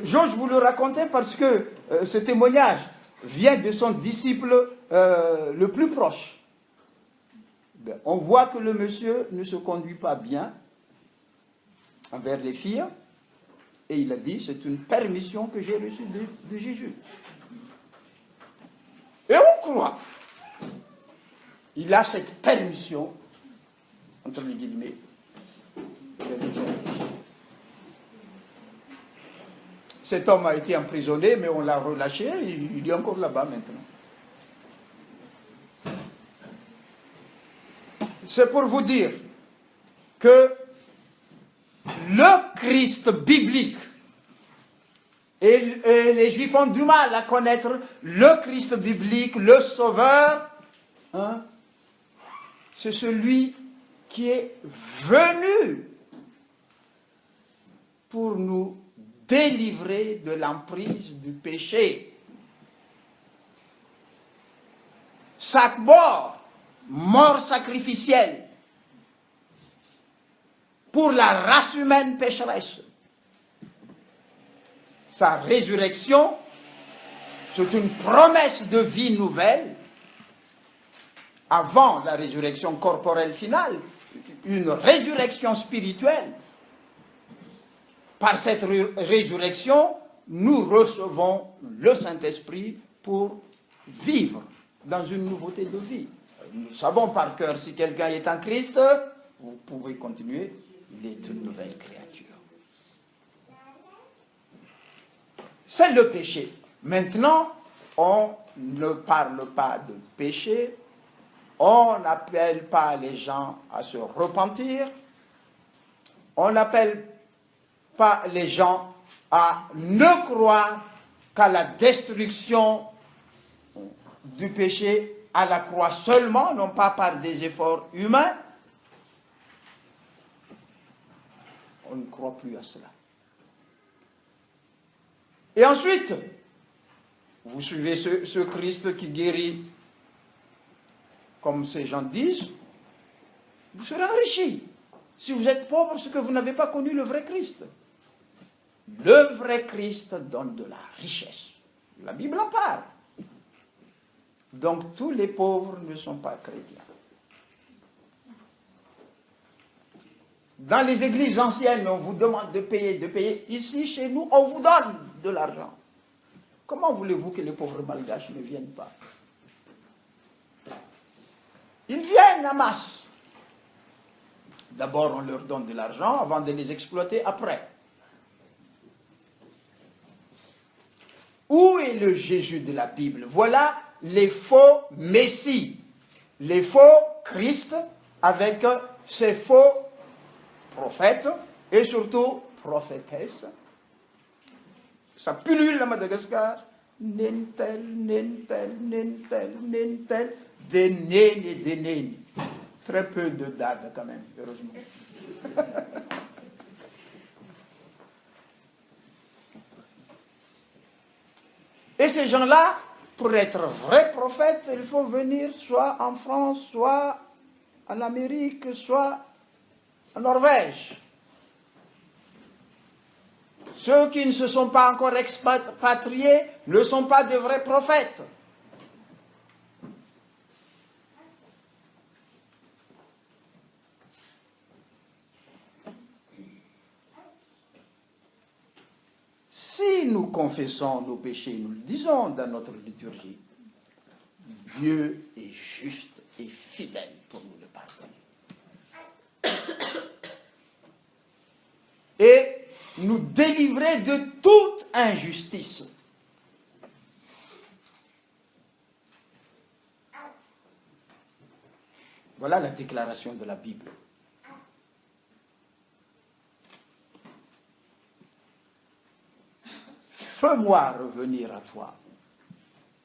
J'ose vous le raconter parce que ce témoignage vient de son disciple le plus proche. On voit que le monsieur ne se conduit pas bien envers les filles. Et il a dit, c'est une permission que j'ai reçue de Jésus. Et on croit. Il a cette permission, entre les guillemets. Cet homme a été emprisonné, mais on l'a relâché, il est encore là-bas maintenant. C'est pour vous dire que le Christ biblique, et les Juifs ont du mal à connaître le Christ biblique, le Sauveur, hein, c'est celui qui est venu pour nous délivrer de l'emprise du péché. Sa mort mort sacrificielle pour la race humaine pécheresse. Sa résurrection, c'est une promesse de vie nouvelle avant la résurrection corporelle finale, une résurrection spirituelle. Par cette résurrection, nous recevons le Saint-Esprit pour vivre dans une nouveauté de vie. Nous savons par cœur, si quelqu'un est en Christ, vous pouvez continuer, il est une nouvelle créature. C'est le péché. Maintenant, on ne parle pas de péché, on n'appelle pas les gens à se repentir, on n'appelle pas les gens à ne croire qu'à la destruction du péché à la croix seulement, non pas par des efforts humains. On ne croit plus à cela. Et ensuite, vous suivez ce Christ qui guérit, comme ces gens disent, vous serez enrichis. Si vous êtes pauvre, c'est que vous n'avez pas connu le vrai Christ. Le vrai Christ donne de la richesse. La Bible en parle. Donc tous les pauvres ne sont pas chrétiens. Dans les églises anciennes, on vous demande de payer. Ici, chez nous, on vous donne de l'argent. Comment voulez-vous que les pauvres malgaches ne viennent pas? Ils viennent en masse. D'abord, on leur donne de l'argent avant de les exploiter après. Où est le Jésus de la Bible? Voilà les faux messies, les faux Christ avec ces faux prophètes et surtout prophétesses. Ça pullule à Madagascar. Nentel, nentel, nentel, nentel, des nènes et des nènes. Très peu de dates quand même, heureusement. Et ces gens-là, pour être vrais prophètes, il faut venir soit en France, soit en Amérique, soit en Norvège. Ceux qui ne se sont pas encore expatriés ne sont pas de vrais prophètes. Si nous confessons nos péchés, nous le disons dans notre liturgie, Dieu est juste et fidèle pour nous le pardonner. Et nous délivrer de toute injustice. Voilà la déclaration de la Bible. Fais-moi revenir à toi.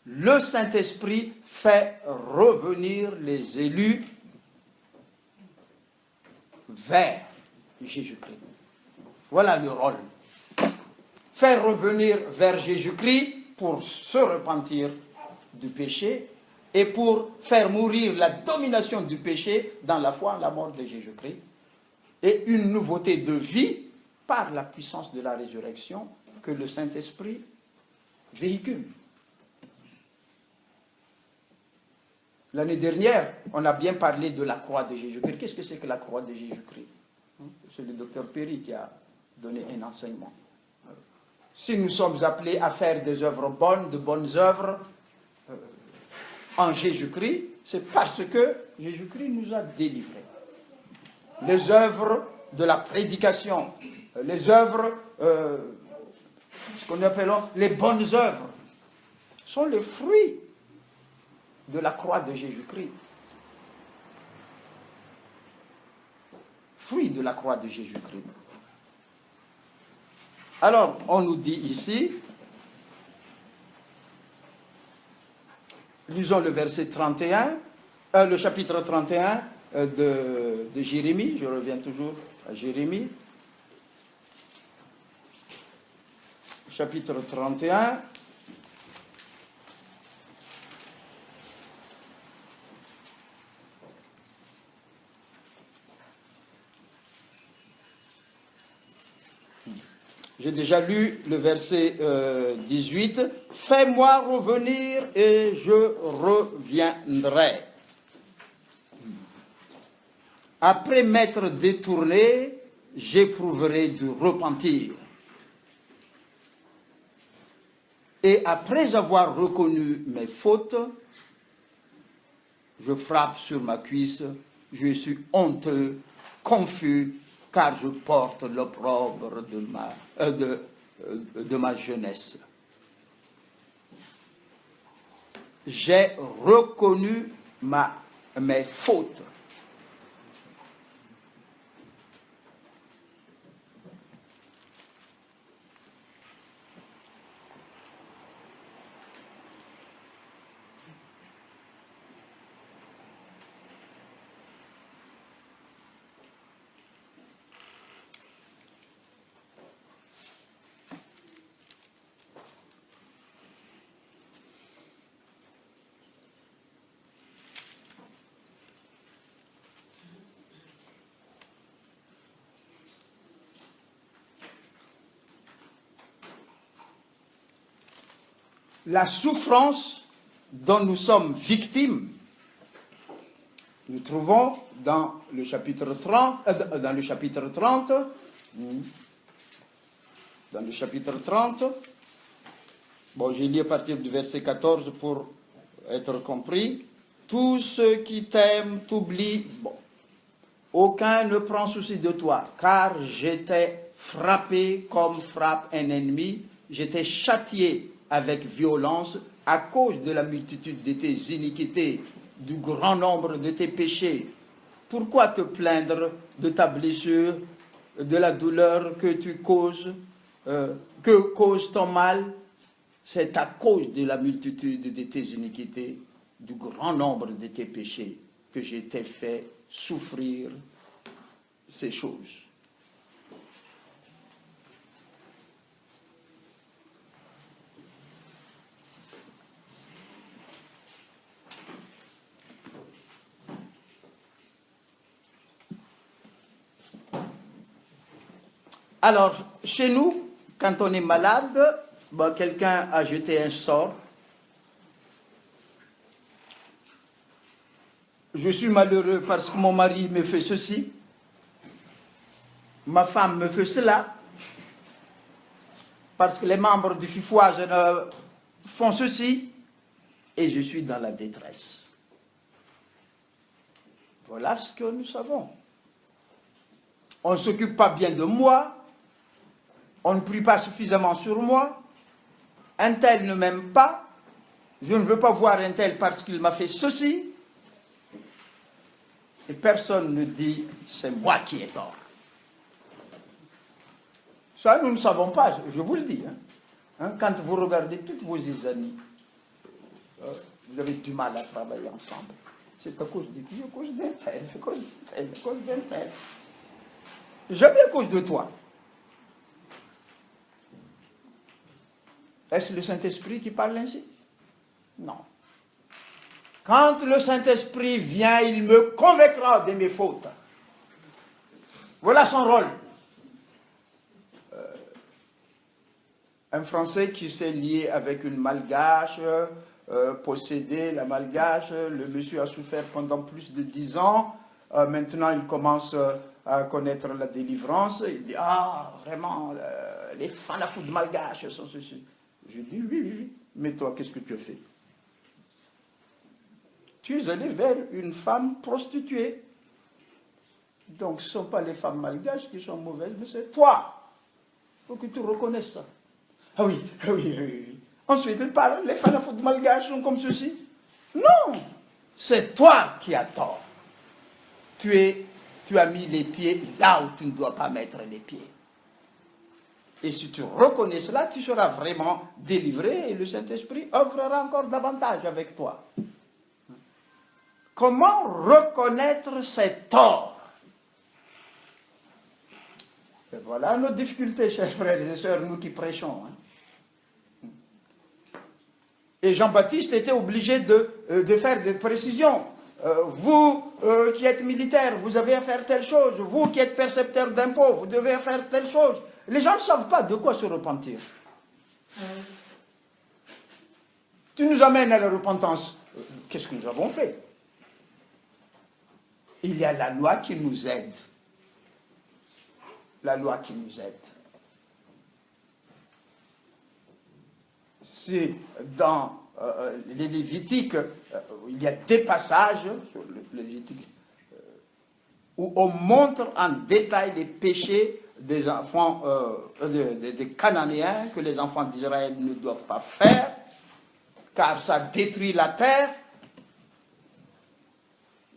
Le Saint-Esprit fait revenir les élus vers Jésus-Christ. Voilà le rôle. Faire revenir vers Jésus-Christ pour se repentir du péché et pour faire mourir la domination du péché dans la foi en la mort de Jésus-Christ et une nouveauté de vie par la puissance de la résurrection que le Saint-Esprit véhicule. L'année dernière, on a bien parlé de la croix de Jésus-Christ. Qu'est-ce que c'est que la croix de Jésus-Christ? C'est le docteur Perry qui a donné un enseignement. Si nous sommes appelés à faire des œuvres bonnes, de bonnes œuvres en Jésus-Christ, c'est parce que Jésus-Christ nous a délivrés. Les œuvres de la prédication, les œuvres, ce qu'on appelle les bonnes œuvres, sont les fruits de la croix de Jésus-Christ. Fruit de la croix de Jésus-Christ. Alors, on nous dit ici, lisons le verset 31, le chapitre 31 de Jérémie, je reviens toujours à Jérémie, chapitre 31, J'ai déjà lu le verset 18. « Fais-moi revenir et je reviendrai. Après m'être détourné, j'éprouverai du repentir. Et après avoir reconnu mes fautes, je frappe sur ma cuisse, je suis honteux, confus, car je porte l'opprobre de ma jeunesse. J'ai reconnu mes fautes. La souffrance dont nous sommes victimes, nous trouvons dans le chapitre 30, dans le chapitre 30, bon, j'ai lu à partir du verset 14 pour être compris. Tous ceux qui t'aiment t'oublient, bon, aucun ne prend souci de toi, car j'étais frappé comme frappe un ennemi, j'étais châtié avec violence à cause de la multitude de tes iniquités, du grand nombre de tes péchés. Pourquoi te plaindre de ta blessure, de la douleur que tu causes, que cause ton mal? C'est à cause de la multitude de tes iniquités, du grand nombre de tes péchés, que je t'ai fait souffrir ces choses. Alors, chez nous, quand on est malade, quelqu'un a jeté un sort. Je suis malheureux parce que mon mari me fait ceci. Ma femme me fait cela. Parce que les membres du fifouage font ceci. Et je suis dans la détresse. Voilà ce que nous savons. On ne s'occupe pas bien de moi. On ne prie pas suffisamment sur moi. Un tel ne m'aime pas. Je ne veux pas voir un tel parce qu'il m'a fait ceci. Et personne ne dit, c'est moi qui ai tort. Ça, nous ne savons pas, je vous le dis. Quand vous regardez toutes vos amis, vous avez du mal à travailler ensemble. C'est à cause de qui? À cause d'un tel, à cause d'un tel, à cause d'un tel. Jamais à cause de toi. Est-ce le Saint-Esprit qui parle ainsi? Non. Quand le Saint-Esprit vient, il me convaincra de mes fautes. Voilà son rôle. Un Français qui s'est lié avec une malgache, possédé la malgache, le monsieur a souffert pendant plus de 10 ans, maintenant il commence à connaître la délivrance, il dit, ah, vraiment, les fanafous de malgache sont ceci. Je dis, oui, mais toi, qu'est-ce que tu as fait? Tu es allé vers une femme prostituée. Donc, ce ne sont pas les femmes malgaches qui sont mauvaises, mais c'est toi. Il faut que tu reconnaisses ça. Ah oui. Ensuite, il parle, les fanafous de malgaches sont comme ceci. Non, c'est toi qui as tort. Tu as mis les pieds là où tu ne dois pas mettre les pieds. Et si tu reconnais cela, tu seras vraiment délivré et le Saint-Esprit œuvrera encore davantage avec toi. Comment reconnaître ses torts? Et voilà nos difficultés, chers frères et sœurs, nous qui prêchons. Et Jean-Baptiste était obligé de faire des précisions. Vous qui êtes militaire, vous avez à faire telle chose. Vous qui êtes percepteur d'impôts, vous devez faire telle chose. Les gens ne savent pas de quoi se repentir. Tu nous amènes à la repentance. Qu'est-ce que nous avons fait? Il y a la loi qui nous aide. La loi qui nous aide. C'est dans les Lévitiques, il y a des passages sur le Lévitique où on montre en détail les péchés des enfants, des Cananéens, que les enfants d'Israël ne doivent pas faire, car ça détruit la terre.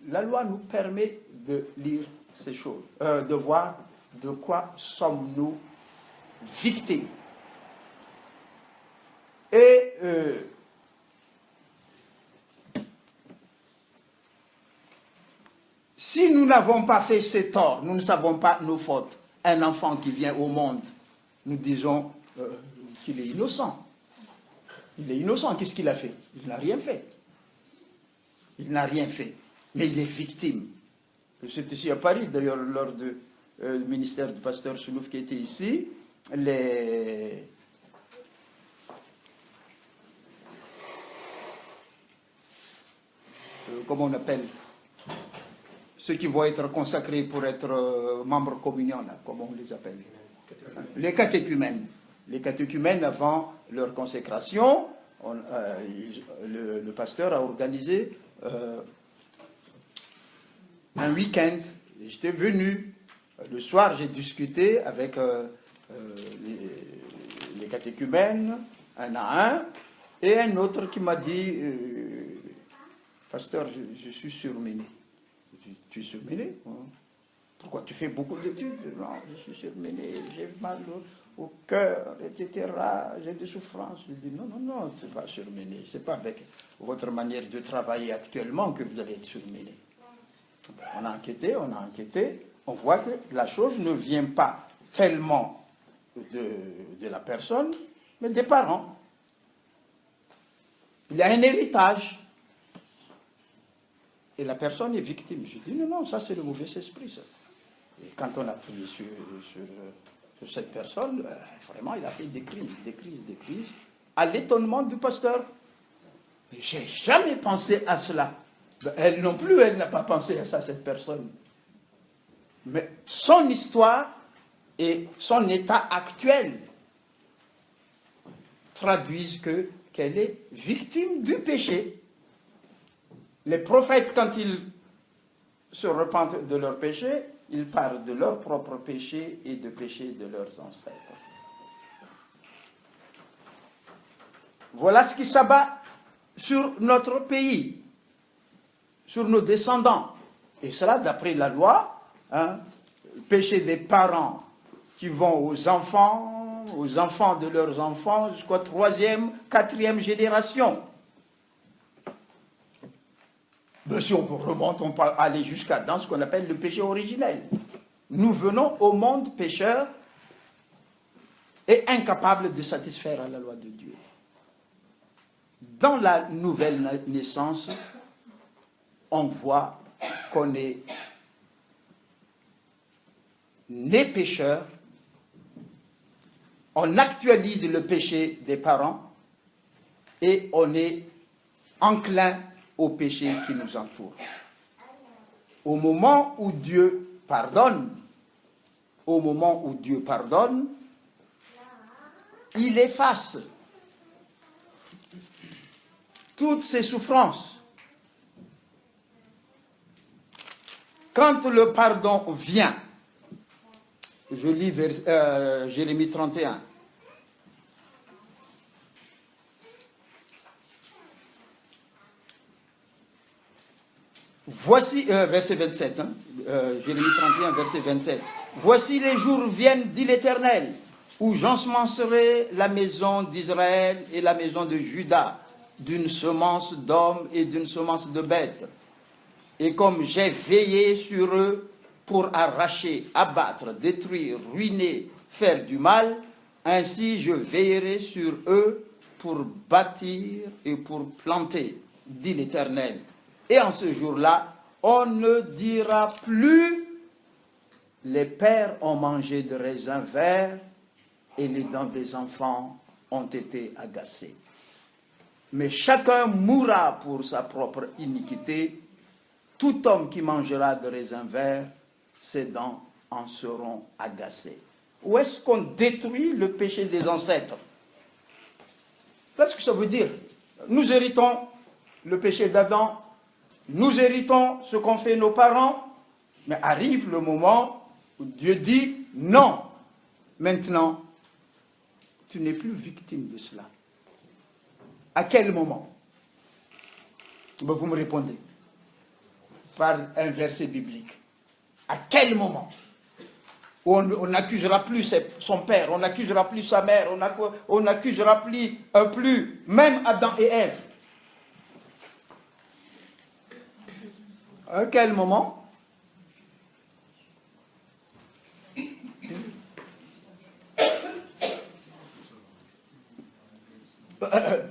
La loi nous permet de lire ces choses, de voir de quoi sommes-nous victimes. Et si nous n'avons pas fait ces torts, nous ne savons pas nos fautes, un enfant qui vient au monde, nous disons qu'il est innocent. Il est innocent, qu'est-ce qu'il a fait? Il n'a rien fait. Il n'a rien fait, mais il est victime. C'est ici à Paris, d'ailleurs, lors du ministère du pasteur Soulouf qui était ici, comment on appelle, ceux qui vont être consacrés pour être membres communion, là, comment on les appelle? Les catéchumènes. Les catéchumènes, avant leur consécration, le pasteur a organisé un week-end. J'étais venu. Le soir, j'ai discuté avec les catéchumènes, un à un, et un autre qui m'a dit, pasteur, je suis surmené. Tu es surmené? Pourquoi tu fais beaucoup d'études? Non, je suis surmené, j'ai mal au cœur, etc. J'ai des souffrances. Je dis non, c'est pas surmené. C'est pas avec votre manière de travailler actuellement que vous allez être surmené. On a enquêté, on voit que la chose ne vient pas tellement de la personne, mais des parents. Il y a un héritage. Et la personne est victime. Je dis non, ça c'est le mauvais esprit, ça. Et quand on a pris sur cette personne, vraiment, il a fait des crises, à l'étonnement du pasteur. Mais j'ai jamais pensé à cela. Elle non plus, elle n'a pas pensé à ça, cette personne. Mais son histoire et son état actuel traduisent qu'elle est victime du péché. Les prophètes, quand ils se repentent de leurs péchés, ils parlent de leurs propres péchés et de péchés de leurs ancêtres. Voilà ce qui s'abat sur notre pays, sur nos descendants. Et cela, d'après la loi, le péché des parents qui vont aux enfants de leurs enfants, jusqu'à 3e, 4e génération. Mais si on remonte, on peut aller jusqu'à dans ce qu'on appelle le péché originel. Nous venons au monde pécheur et incapables de satisfaire à la loi de Dieu. Dans la nouvelle naissance, on voit qu'on est né pécheur, on actualise le péché des parents et on est enclin au péché qui nous entoure. Au moment où Dieu pardonne, il efface toutes ces souffrances. Quand le pardon vient, je lis Jérémie 31. Voici, verset 27, Jérémie 31, verset 27. Voici les jours viennent, dit l'Éternel, où j'ensemencerai la maison d'Israël et la maison de Juda d'une semence d'hommes et d'une semence de bêtes. Et comme j'ai veillé sur eux pour arracher, abattre, détruire, ruiner, faire du mal, ainsi je veillerai sur eux pour bâtir et pour planter, dit l'Éternel. Et en ce jour-là, on ne dira plus « les pères ont mangé de raisins verts et les dents des enfants ont été agacées. Mais chacun mourra pour sa propre iniquité. Tout homme qui mangera de raisins verts, ses dents en seront agacées. Où est-ce qu'on détruit le péché des ancêtres? Qu'est-ce que ça veut dire? Nous héritons le péché d'Adam, nous héritons ce qu'ont fait nos parents, mais arrive le moment où Dieu dit non. Maintenant, tu n'es plus victime de cela. À quel moment? Ben, vous me répondez par un verset biblique. À quel moment? On n'accusera plus son père, on n'accusera plus sa mère, on n'accusera plus même Adam et Ève. À quel moment?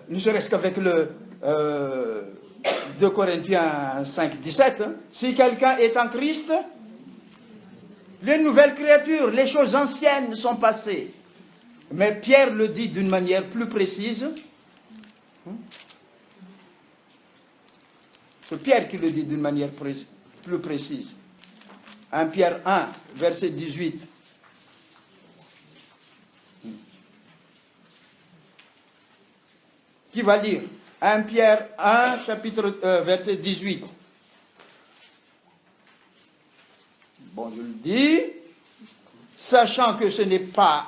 Ne serait-ce qu'avec le 2 Corinthiens 5, 17, hein. Si quelqu'un est en Christ, les nouvelles créatures, les choses anciennes sont passées. Mais Pierre le dit d'une manière plus précise. C'est Pierre qui le dit d'une manière plus précise. 1 Pierre 1, verset 18. Qui va lire 1 Pierre 1, verset 18. Bon, je le dis, sachant que ce n'est pas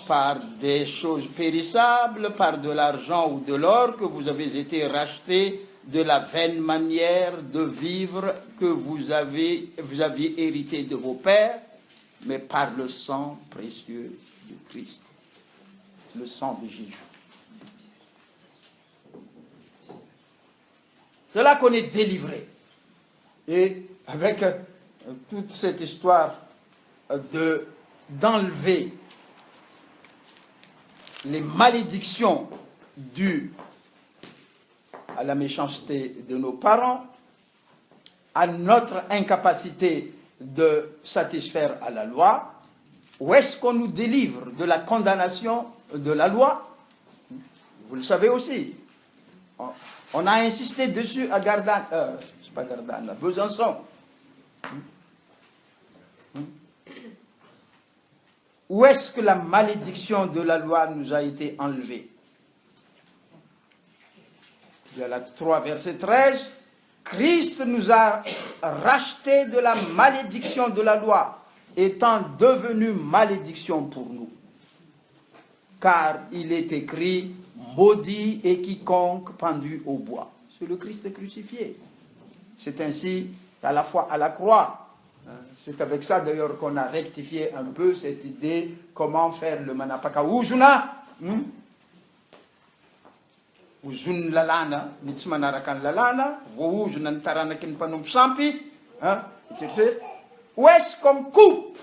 par des choses périssables, par de l'argent ou de l'or que vous avez été rachetés de la vaine manière de vivre que vous aviez hérité de vos pères, mais par le sang précieux du Christ, le sang de Jésus. C'est là qu'on est délivré. Et avec toute cette histoire d'enlever les malédictions dues à la méchanceté de nos parents, à notre incapacité de satisfaire à la loi, où est-ce qu'on nous délivre de la condamnation de la loi? Vous le savez aussi. On a insisté dessus à Gardanne, c'est pas Gardanne, à Besançon. Où est-ce que la malédiction de la loi nous a été enlevée? Il y a la 3, verset 13. Christ nous a rachetés de la malédiction de la loi, étant devenu malédiction pour nous. Car il est écrit, maudit est quiconque pendu au bois. C'est le Christ crucifié. C'est ainsi à la fois à la croix. C'est avec ça d'ailleurs qu'on a rectifié un peu cette idée, comment faire le manapaka. Oujuna, oujun lalana, nitsmanarakan lalana, oujun taranakin panum sampi. Où est-ce qu'on coupe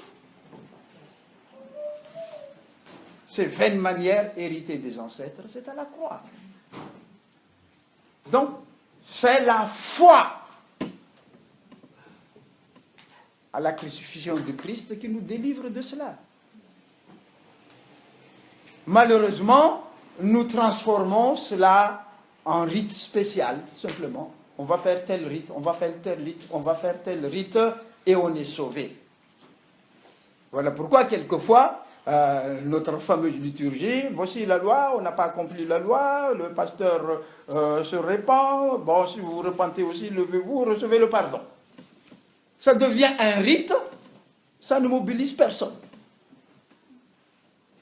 ces vaines manières héritées des ancêtres? C'est à la croix. Donc, c'est la foi à la crucifixion de Christ qui nous délivre de cela. Malheureusement, nous transformons cela en rite spécial, simplement. On va faire tel rite, on va faire tel rite, on va faire tel rite, et on est sauvé. Voilà pourquoi, quelquefois, notre fameuse liturgie, voici la loi, on n'a pas accompli la loi, le pasteur se répand, bon, si vous vous repentez aussi, levez-vous, recevez le pardon. Ça devient un rite, ça ne mobilise personne.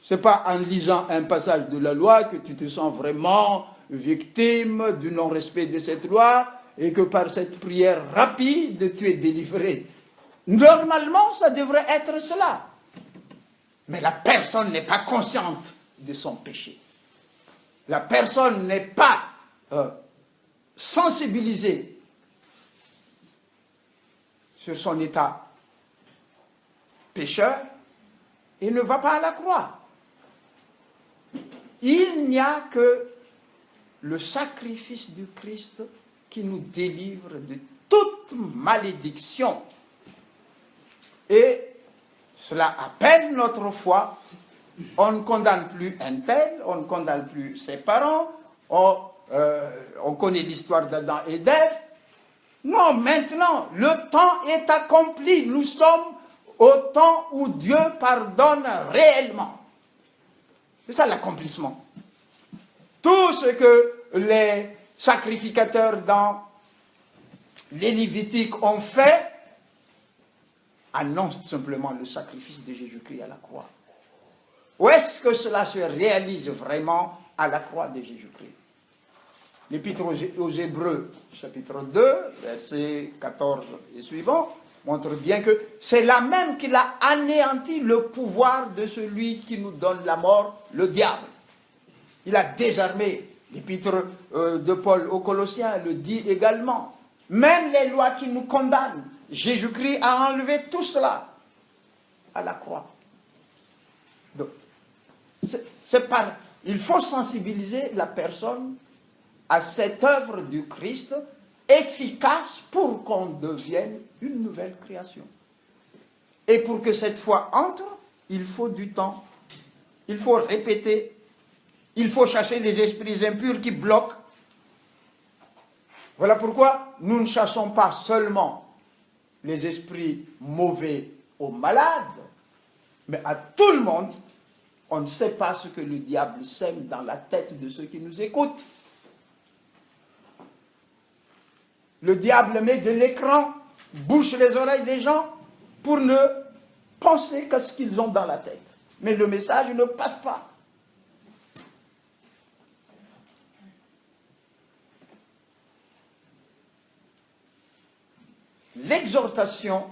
Ce n'est pas en lisant un passage de la loi que tu te sens vraiment victime du non-respect de cette loi et que par cette prière rapide, tu es délivré. Normalement, ça devrait être cela. Mais la personne n'est pas consciente de son péché. La personne n'est pas sensibilisée sur son état pécheur et ne va pas à la croix. Il n'y a que le sacrifice du Christ qui nous délivre de toute malédiction. Et cela appelle notre foi On ne condamne plus un tel, on ne condamne plus ses parents, on connaît l'histoire d'Adam et d'Ève. Non, maintenant, le temps est accompli. Nous sommes au temps où Dieu pardonne réellement. C'est ça l'accomplissement. Tout ce que les sacrificateurs dans les Lévitiques ont fait annonce simplement le sacrifice de Jésus-Christ à la croix. Où est-ce que cela se réalise vraiment? À la croix de Jésus-Christ. L'Épître aux Hébreux, chapitre 2, versets 14 et suivants, montre bien que c'est là même qu'il a anéanti le pouvoir de celui qui nous donne la mort, le diable. Il a désarmé. L'Épître de Paul aux Colossiens le dit également. Même les lois qui nous condamnent, Jésus-Christ a enlevé tout cela à la croix. Donc, il faut sensibiliser la personne à cette œuvre du Christ efficace pour qu'on devienne une nouvelle création. Et pour que cette foi entre, il faut du temps. Il faut répéter. Il faut chasser les esprits impurs qui bloquent. Voilà pourquoi nous ne chassons pas seulement les esprits mauvais aux malades, mais à tout le monde. On ne sait pas ce que le diable sème dans la tête de ceux qui nous écoutent. Le diable met de l'écran, bouche les oreilles des gens pour ne penser qu'à ce qu'ils ont dans la tête. Mais le message ne passe pas. L'exhortation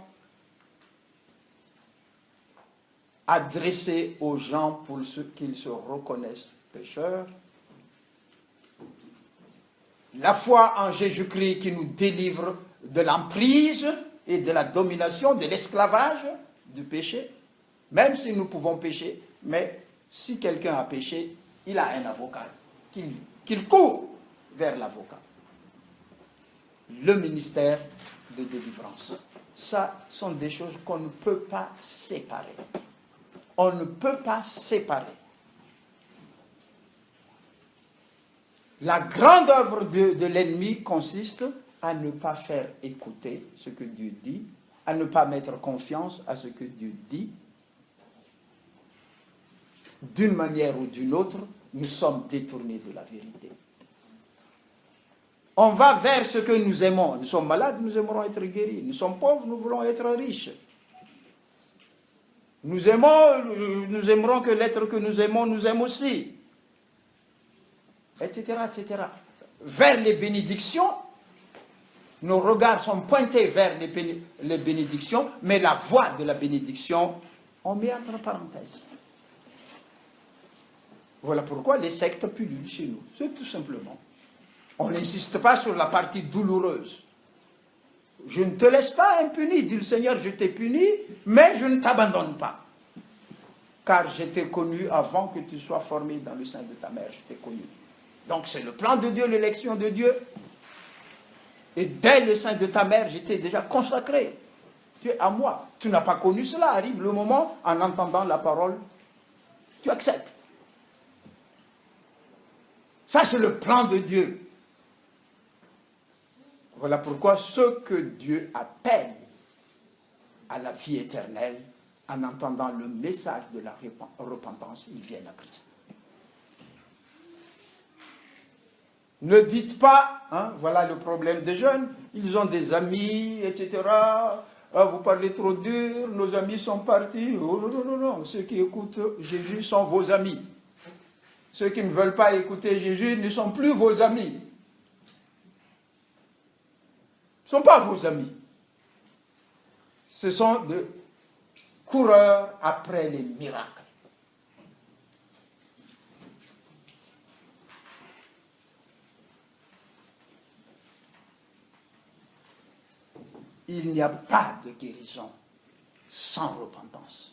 adressée aux gens pour qu'ils se reconnaissent pécheurs, la foi en Jésus-Christ qui nous délivre de l'emprise et de la domination, de l'esclavage, du péché, même si nous pouvons pécher, mais si quelqu'un a péché, il a un avocat, qu'il court vers l'avocat. Le ministère de délivrance. Ça sont des choses qu'on ne peut pas séparer. On ne peut pas séparer. La grande œuvre de l'ennemi consiste à ne pas faire écouter ce que Dieu dit, à ne pas mettre confiance à ce que Dieu dit. D'une manière ou d'une autre, nous sommes détournés de la vérité. On va vers ce que nous aimons. Nous sommes malades, nous aimerons être guéris. Nous sommes pauvres, nous voulons être riches. Nous aimerons que l'être que nous aimons nous aime aussi. Etc., etc. Vers les bénédictions, nos regards sont pointés vers les bénédictions, mais la voie de la bénédiction, on met entre parenthèses. Voilà pourquoi les sectes pullulent chez nous. C'est tout simplement. On n'insiste pas sur la partie douloureuse. Je ne te laisse pas impuni, dit le Seigneur, je t'ai puni, mais je ne t'abandonne pas. Car je t'ai connu avant que tu sois formé dans le sein de ta mère, je t'ai connu. Donc c'est le plan de Dieu, l'élection de Dieu. Et dès le sein de ta mère, j'étais déjà consacré. Tu es à moi. Tu n'as pas connu cela. Arrive le moment, en entendant la parole, tu acceptes. Ça, c'est le plan de Dieu. Voilà pourquoi ceux que Dieu appelle à la vie éternelle, en entendant le message de la repentance, ils viennent à Christ. Ne dites pas, voilà le problème des jeunes, ils ont des amis, etc. Vous parlez trop dur, nos amis sont partis. Oh, non, non, non, ceux qui écoutent Jésus sont vos amis. Ceux qui ne veulent pas écouter Jésus ne sont plus vos amis. Ce ne sont pas vos amis. Ce sont des coureurs après les miracles. Il n'y a pas de guérison sans repentance.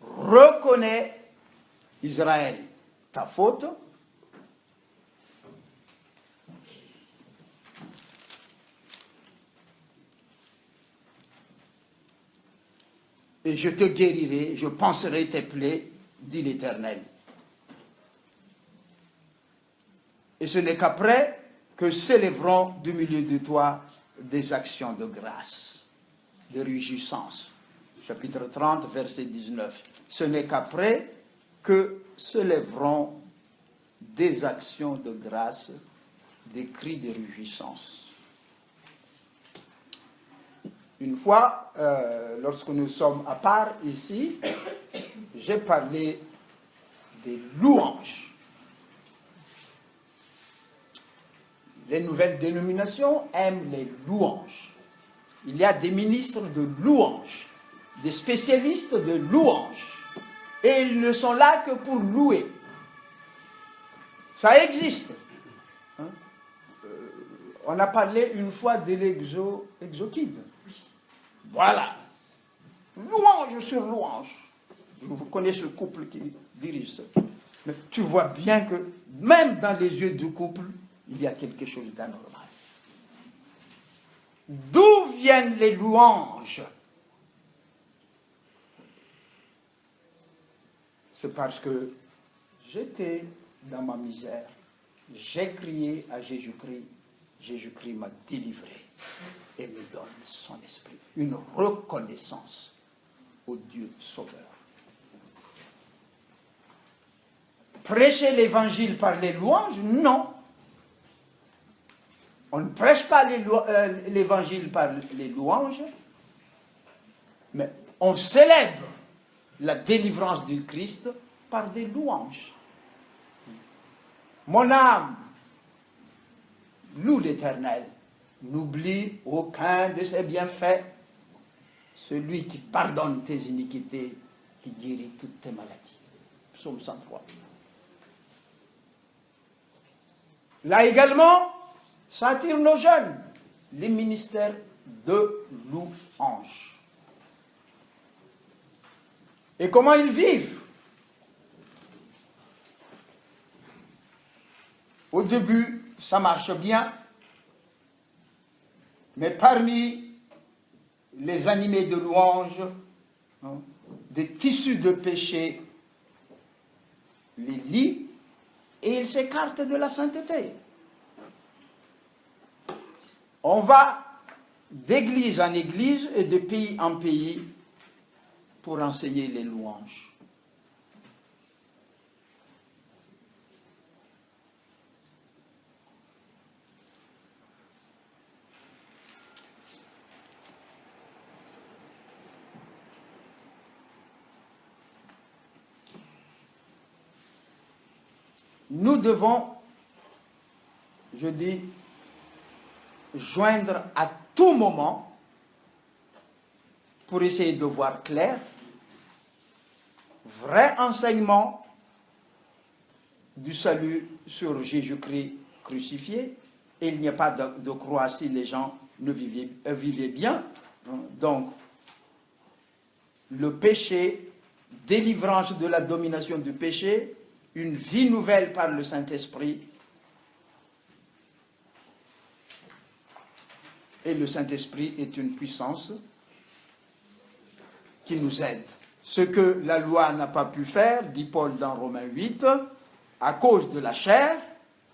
Reconnais, Israël, ta faute. Et je te guérirai, je panserai tes plaies, dit l'Éternel. Et ce n'est qu'après que s'élèveront du milieu de toi des actions de grâce, de réjouissance. Chapitre 30, verset 19. Ce n'est qu'après que s'élèveront des actions de grâce, des cris de réjouissance. Une fois, lorsque nous sommes à part ici, j'ai parlé des louanges. Les nouvelles dénominations aiment les louanges. Il y a des ministres de louanges, des spécialistes de louanges. Et ils ne sont là que pour louer. Ça existe. Hein? On a parlé une fois de l'exokide. Voilà. Louange sur louange. Vous connaissez le couple qui dirige ça. Mais tu vois bien que même dans les yeux du couple, il y a quelque chose d'anormal. D'où viennent les louanges? C'est parce que j'étais dans ma misère. J'ai crié à Jésus-Christ. Jésus-Christ m'a délivré et me donne son esprit. Une reconnaissance au Dieu Sauveur. Prêcher l'évangile par les louanges? Non. On ne prêche pas l'évangile par les louanges, mais on célèbre la délivrance du Christ par des louanges. Mon âme loue l'Éternel, n'oublie aucun de ses bienfaits, celui qui pardonne tes iniquités, qui guérit toutes tes maladies. Psaume 103. Là également, ça attire nos jeunes, les ministères de louange. Et comment ils vivent? Au début, ça marche bien, mais parmi les animés de louange, des tissus de péché les lient et ils s'écartent de la sainteté. On va d'église en église et de pays en pays pour enseigner les louanges. Nous devons, je dis, joindre à tout moment, pour essayer de voir clair, vrai enseignement du salut sur Jésus-Christ crucifié. Et il n'y a pas de croix si les gens ne vivaient bien. Donc, le péché, délivrance de la domination du péché, une vie nouvelle par le Saint-Esprit. Et le Saint-Esprit est une puissance qui nous aide. Ce que la loi n'a pas pu faire, dit Paul dans Romains 8, à cause de la chair,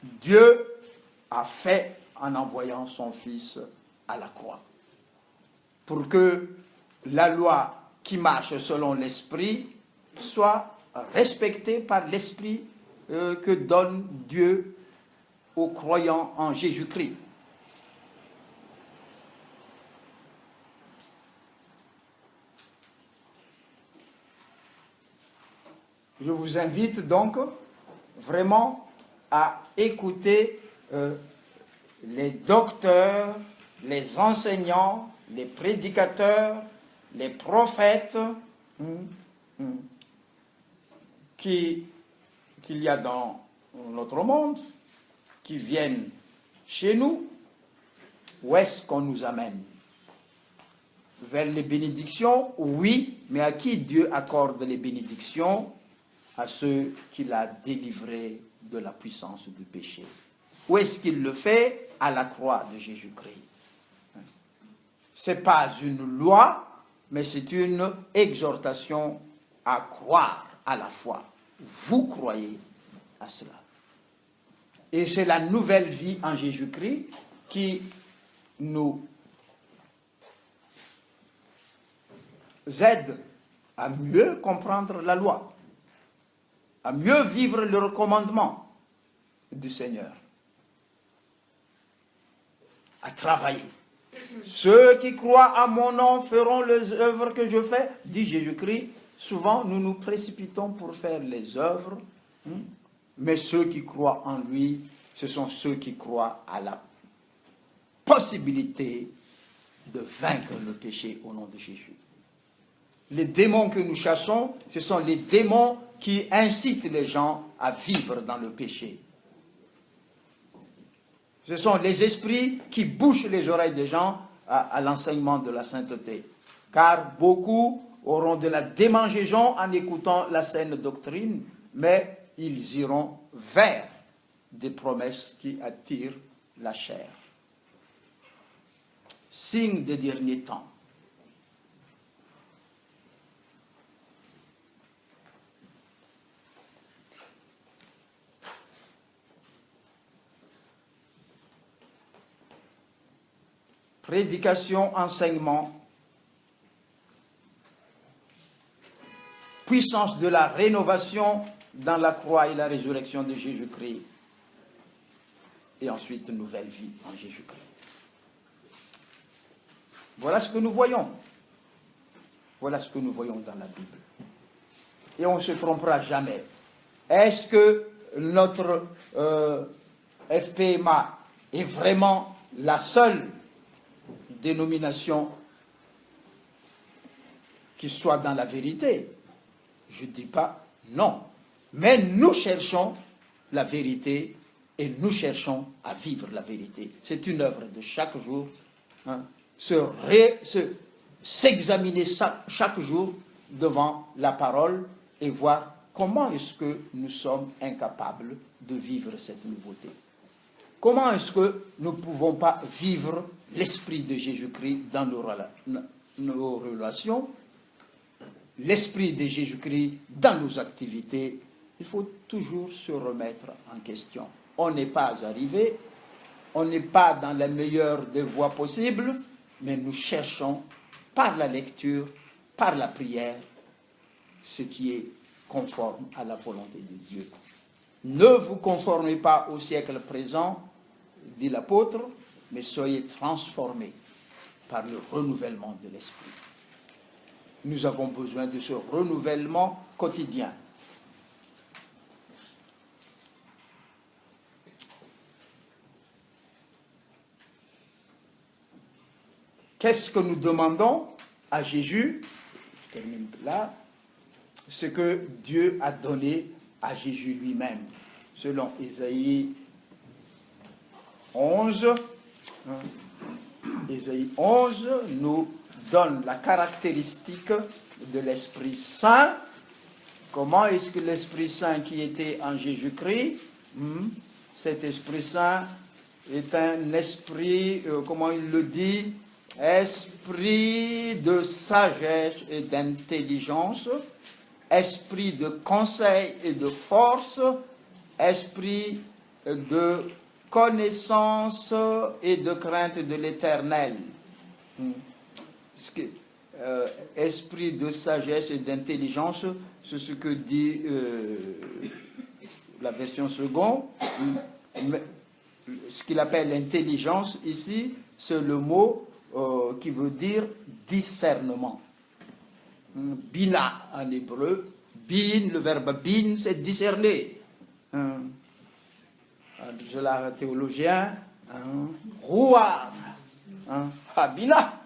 Dieu a fait en envoyant son Fils à la croix. Pour que la loi qui marche selon l'Esprit soit respectée par l'Esprit que donne Dieu aux croyants en Jésus-Christ. Je vous invite donc vraiment à écouter les docteurs, les enseignants, les prédicateurs, les prophètes qu'il y a dans notre monde, qui viennent chez nous. Où est-ce qu'on nous amène? Vers les bénédictions, oui, mais à qui Dieu accorde les bénédictions? À ceux qu'il a délivrés de la puissance du péché. Où est-ce qu'il le fait? À la croix de Jésus-Christ. Ce n'est pas une loi, mais c'est une exhortation à croire à la foi. Vous croyez à cela. Et c'est la nouvelle vie en Jésus-Christ qui nous aide à mieux comprendre la loi, à mieux vivre le recommandement du Seigneur, à travailler. Ceux qui croient à mon nom feront les œuvres que je fais, dit Jésus-Christ. Souvent, nous nous précipitons pour faire les œuvres, mais ceux qui croient en lui, ce sont ceux qui croient à la possibilité de vaincre le péché au nom de Jésus. Les démons que nous chassons, ce sont les démons qui incitent les gens à vivre dans le péché. Ce sont les esprits qui bouchent les oreilles des gens à l'enseignement de la sainteté. Car beaucoup auront de la démangeaison en écoutant la saine doctrine, mais ils iront vers des promesses qui attirent la chair. Signe des derniers temps. Prédication, enseignement, puissance de la rénovation dans la croix et la résurrection de Jésus-Christ. Et ensuite, nouvelle vie en Jésus-Christ. Voilà ce que nous voyons. Voilà ce que nous voyons dans la Bible. Et on ne se trompera jamais. Est-ce que notre FPMA est vraiment la seule dénomination qui soit dans la vérité? Je ne dis pas non. Mais nous cherchons la vérité et nous cherchons à vivre la vérité. C'est une œuvre de chaque jour. S'examiner chaque jour devant la parole et voir comment est-ce que nous sommes incapables de vivre cette nouveauté. Comment est-ce que nous ne pouvons pas vivre l'esprit de Jésus-Christ dans nos relations, l'esprit de Jésus-Christ dans nos activités? Il faut toujours se remettre en question. On n'est pas arrivé, on n'est pas dans la meilleure des voies possibles, mais nous cherchons par la lecture, par la prière, ce qui est conforme à la volonté de Dieu. Ne vous conformez pas au siècle présent, dit l'apôtre, mais soyez transformés par le renouvellement de l'esprit. Nous avons besoin de ce renouvellement quotidien. Qu'est-ce que nous demandons à Jésus? Je termine là. Ce que Dieu a donné à Jésus lui-même. Selon Ésaïe 11, Ésaïe 11 nous donne la caractéristique de l'Esprit Saint. Comment est-ce que l'Esprit Saint qui était en Jésus-Christ, cet Esprit Saint est un esprit, comment il le dit, esprit de sagesse et d'intelligence, esprit de conseil et de force, esprit de connaissance et de crainte de l'Éternel. Esprit de sagesse et d'intelligence, c'est ce que dit la version seconde. Ce qu'il appelle l'intelligence ici, c'est le mot qui veut dire discernement. Bina en hébreu, bin, le verbe bin, c'est discerner. Je l'ai théologien, rouar, bina,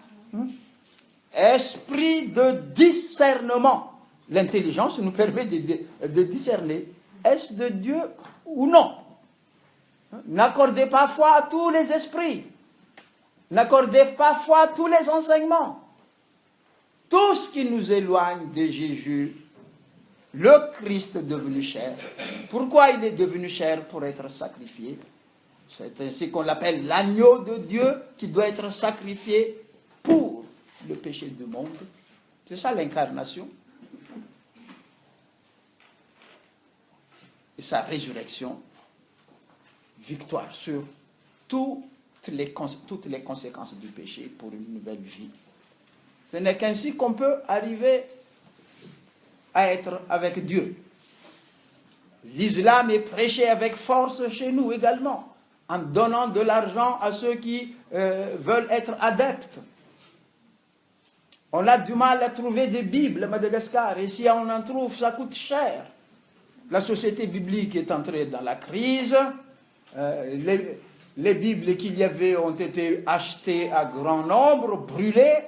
esprit de discernement. L'intelligence nous permet de discerner, est-ce de Dieu ou non? N'accordez pas foi à tous les esprits. N'accordez pas foi à tous les enseignements. Tout ce qui nous éloigne de Jésus, le Christ devenu chair. Pourquoi il est devenu chair? Pour être sacrifié. C'est ainsi qu'on l'appelle l'agneau de Dieu qui doit être sacrifié pour le péché du monde. C'est ça l'incarnation. et sa résurrection, victoire sur toutes les conséquences du péché pour une nouvelle vie. Ce n'est qu'ainsi qu'on peut arriver à être avec Dieu. L'islam est prêché avec force chez nous également, en donnant de l'argent à ceux qui veulent être adeptes. On a du mal à trouver des Bibles à Madagascar, et si on en trouve, ça coûte cher. La société biblique est entrée dans la crise. Les Bibles qu'il y avait ont été achetées à grand nombre, brûlées.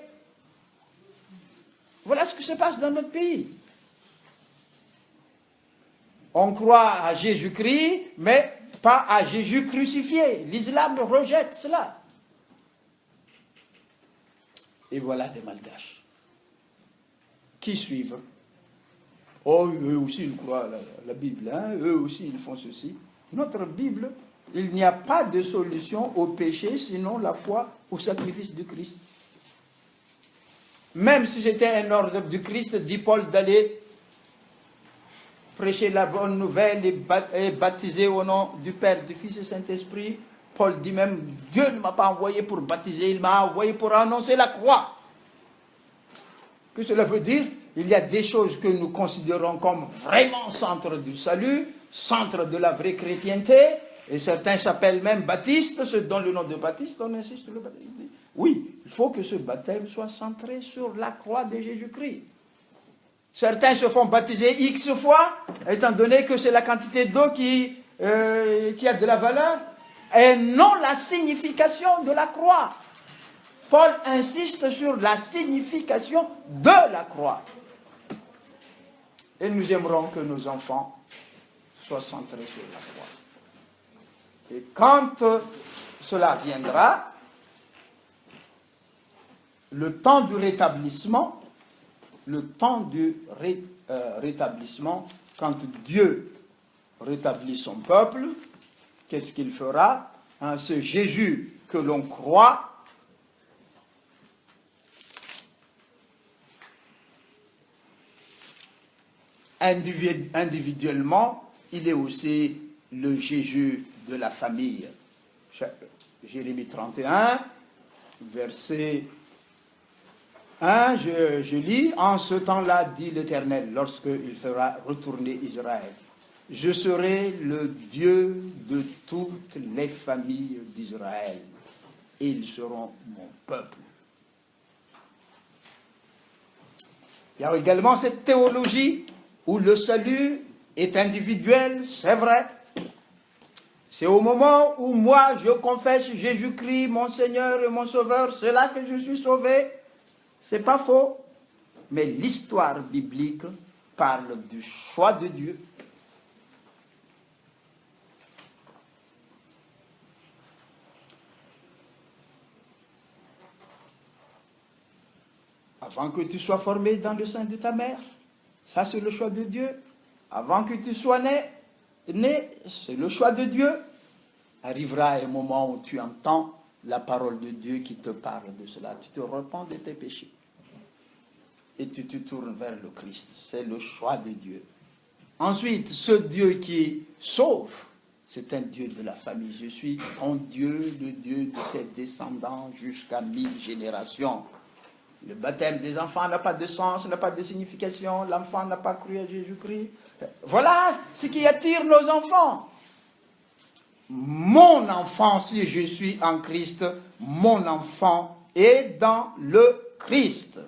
Voilà ce qui se passe dans notre pays. On croit à Jésus-Christ, mais pas à Jésus crucifié. L'islam rejette cela. Et voilà des Malgaches qui suivent. Oh, eux aussi ils croient à la Bible, hein? Eux aussi ils font ceci. Notre Bible, il n'y a pas de solution au péché sinon la foi au sacrifice du Christ. Même si c'était un ordre du Christ, dit Paul, d'aller prêcher la bonne nouvelle et baptiser au nom du Père, du Fils et du Saint-Esprit, Paul dit même, Dieu ne m'a pas envoyé pour baptiser, il m'a envoyé pour annoncer la croix. Que cela veut dire? Il y a des choses que nous considérons comme vraiment centre du salut, centre de la vraie chrétienté, et certains s'appellent même baptistes, ceux dont le nom de baptiste, on insiste sur le baptême. Oui, il faut que ce baptême soit centré sur la croix de Jésus-Christ. Certains se font baptiser X fois, étant donné que c'est la quantité d'eau qui a de la valeur, et non la signification de la croix. Paul insiste sur la signification de la croix. Et nous aimerons que nos enfants soient centrés sur la croix. Et quand cela viendra, le temps du rétablissement, quand Dieu rétablit son peuple, qu'est-ce qu'il fera? Ce Jésus que l'on croit, individuellement, il est aussi le Jésus de la famille. Jérémie 31, verset 1, je lis, « En ce temps-là, dit l'Éternel, lorsqu'il fera retourner Israël, je serai le Dieu de toutes les familles d'Israël, et ils seront mon peuple. » Il y a également cette théologie où le salut est individuel, c'est vrai. C'est au moment où moi je confesse Jésus-Christ, mon Seigneur et mon Sauveur, c'est là que je suis sauvé. C'est pas faux. Mais l'histoire biblique parle du choix de Dieu. Avant que tu sois formé dans le sein de ta mère, ça c'est le choix de Dieu. Avant que tu sois né, c'est le choix de Dieu. Arrivera un moment où tu entends la parole de Dieu qui te parle de cela. Tu te repens de tes péchés. Et tu te tournes vers le Christ. C'est le choix de Dieu. Ensuite, ce Dieu qui sauve, c'est un Dieu de la famille. Je suis ton Dieu, le Dieu de tes descendants jusqu'à 1000 générations. Le baptême des enfants n'a pas de sens, n'a pas de signification. L'enfant n'a pas cru à Jésus-Christ. Voilà ce qui attire nos enfants. Mon enfant, si je suis en Christ, mon enfant est dans le Christ.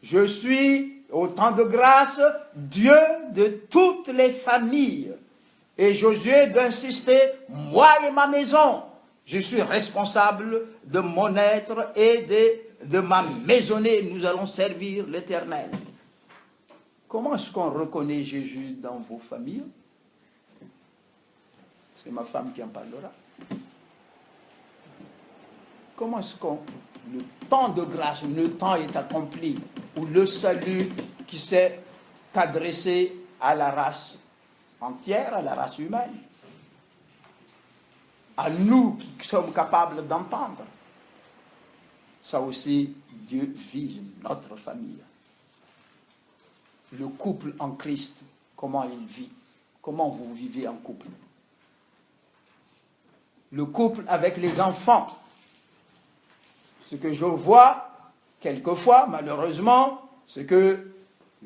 Je suis, au temps de grâce, Dieu de toutes les familles. Et Josué d'insister, moi et ma maison, je suis responsable de mon être et de ma maisonnée. Nous allons servir l'Éternel. Comment est-ce qu'on reconnaît Jésus dans vos familles? C'est ma femme qui en parlera. Comment est-ce qu'on... Le temps de grâce, le temps est accompli, où le salut qui s'est adressé à la race entière, à la race humaine, à nous qui sommes capables d'entendre. Ça aussi, Dieu vise notre famille. Le couple en Christ, comment il vit? comment vous vivez en couple. Le couple avec les enfants. Ce que je vois, quelquefois, malheureusement, c'est que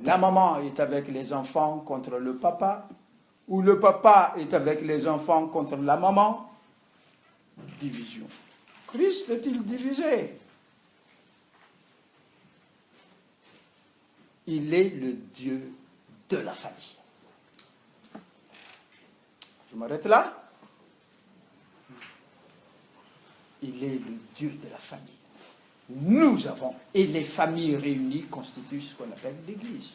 la maman est avec les enfants contre le papa, ou le papa est avec les enfants contre la maman. Division. Christ est-il divisé? Il est le Dieu de la famille. Je m'arrête là. Il est le Dieu de la famille. Nous avons, et les familles réunies constituent ce qu'on appelle l'Église.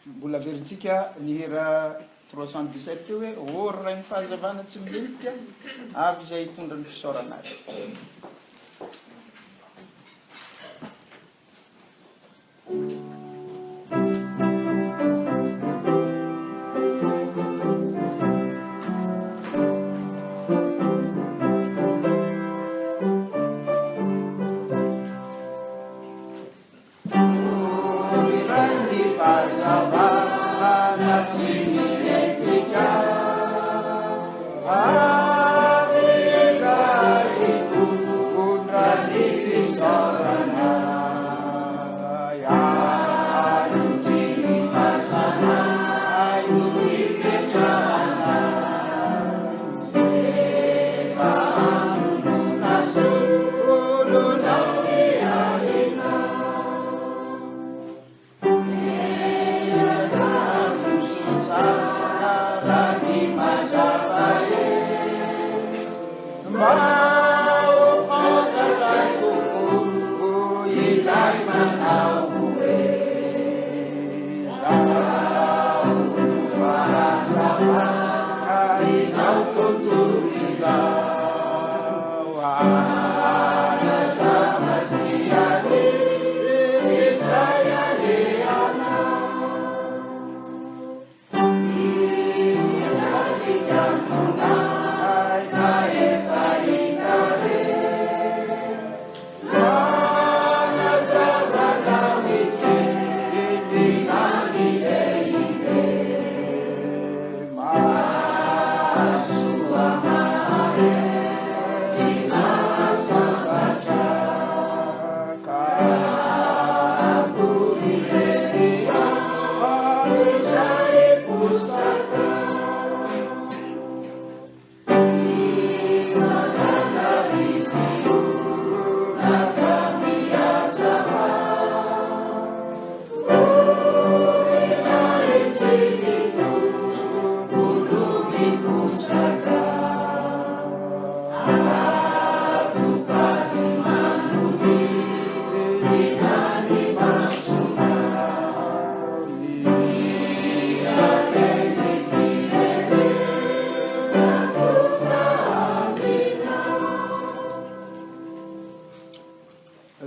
Vous l'avez dit qu'il y a 317 ou rien phase de 25 minutes, j'ai tout le soranat.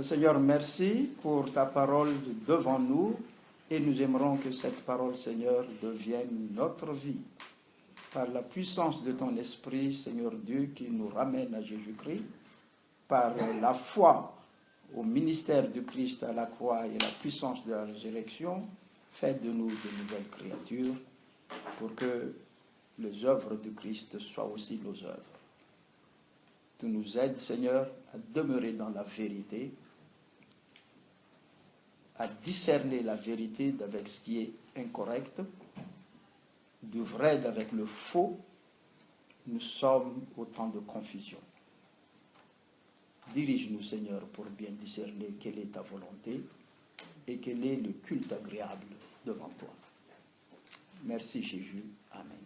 Seigneur, merci pour ta parole devant nous et nous aimerons que cette parole, Seigneur, devienne notre vie. Par la puissance de ton esprit, Seigneur Dieu, qui nous ramène à Jésus-Christ, par la foi au ministère du Christ à la croix et la puissance de la résurrection, faites de nous de nouvelles créatures pour que les œuvres du Christ soient aussi nos œuvres. Tu nous aides, Seigneur, à demeurer dans la vérité, à discerner la vérité avec ce qui est incorrect, du vrai avec le faux. Nous sommes au temps de confusion. Dirige-nous, Seigneur, pour bien discerner quelle est ta volonté et quel est le culte agréable devant toi. Merci Jésus. Amen.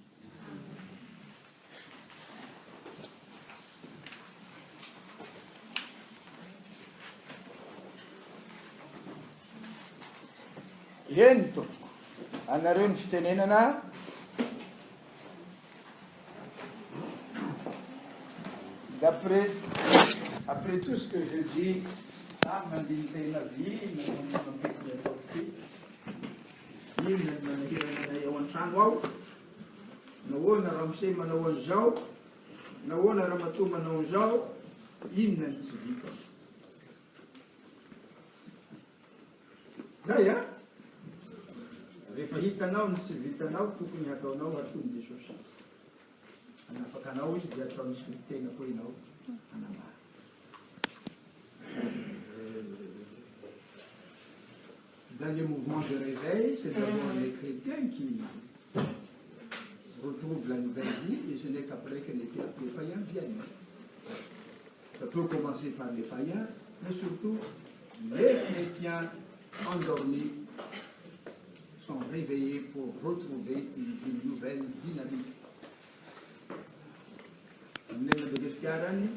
Yento, anarun fitenenana. Après tout ce que je dis, nahoana raha matomanao zao, inona ny tsy vita. Zay a, rehefa hitanao ny tsy vitanao, tokony hataonao aton'i Jesosy. Anafakanao izy dia ataony tena koa ianao anamara. Dans le mouvement de réveil, c'est d'abord les chrétiens qui retrouvent la nouvelle vie et ce n'est qu'après que les païens viennent. Ça peut commencer par les païens, mais surtout les chrétiens endormis sont réveillés pour retrouver une vie nouvelle, dynamique. Nella de Gescarani,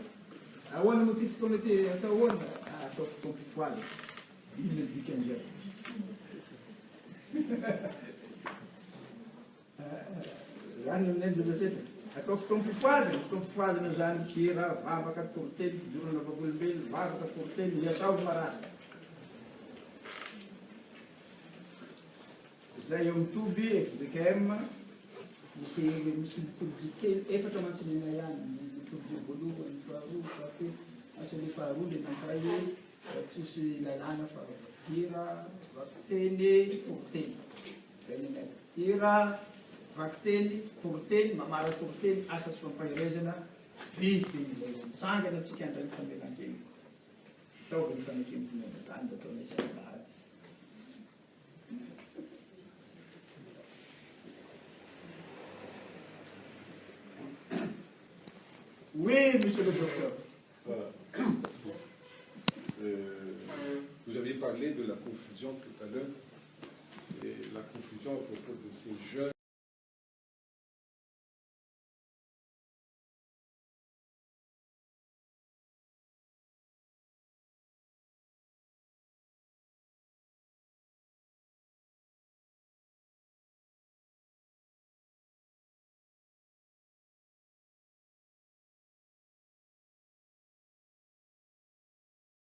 awana motif qu'on était à Tawana, à Topifoal, il ne dit qu'un geste. L'anno nel della sete, a Topifoal non sanno chi era, Vava Cattortelli, giorno dopo quel bel, Vava Cattortelli, gli Asau Marani. Zay eo mitovy Efizekem, misy mitovy kely efatra mantsy ny ihany mitovy voalohany faharoa fahatelo asany faharoa le nankiray hoe tsisy lalàna fa hira vakiteny toroteny hira vakiteny toroteny mamara toroteny asa sy fampahirezana vity mitsangana atsika andray famelan-kely fitaovany fanekemponatany da ataonay salahady. Oui, monsieur le docteur. Voilà. Vous aviez parlé de la confusion tout à l'heure, et la confusion à propos de ces jeunes.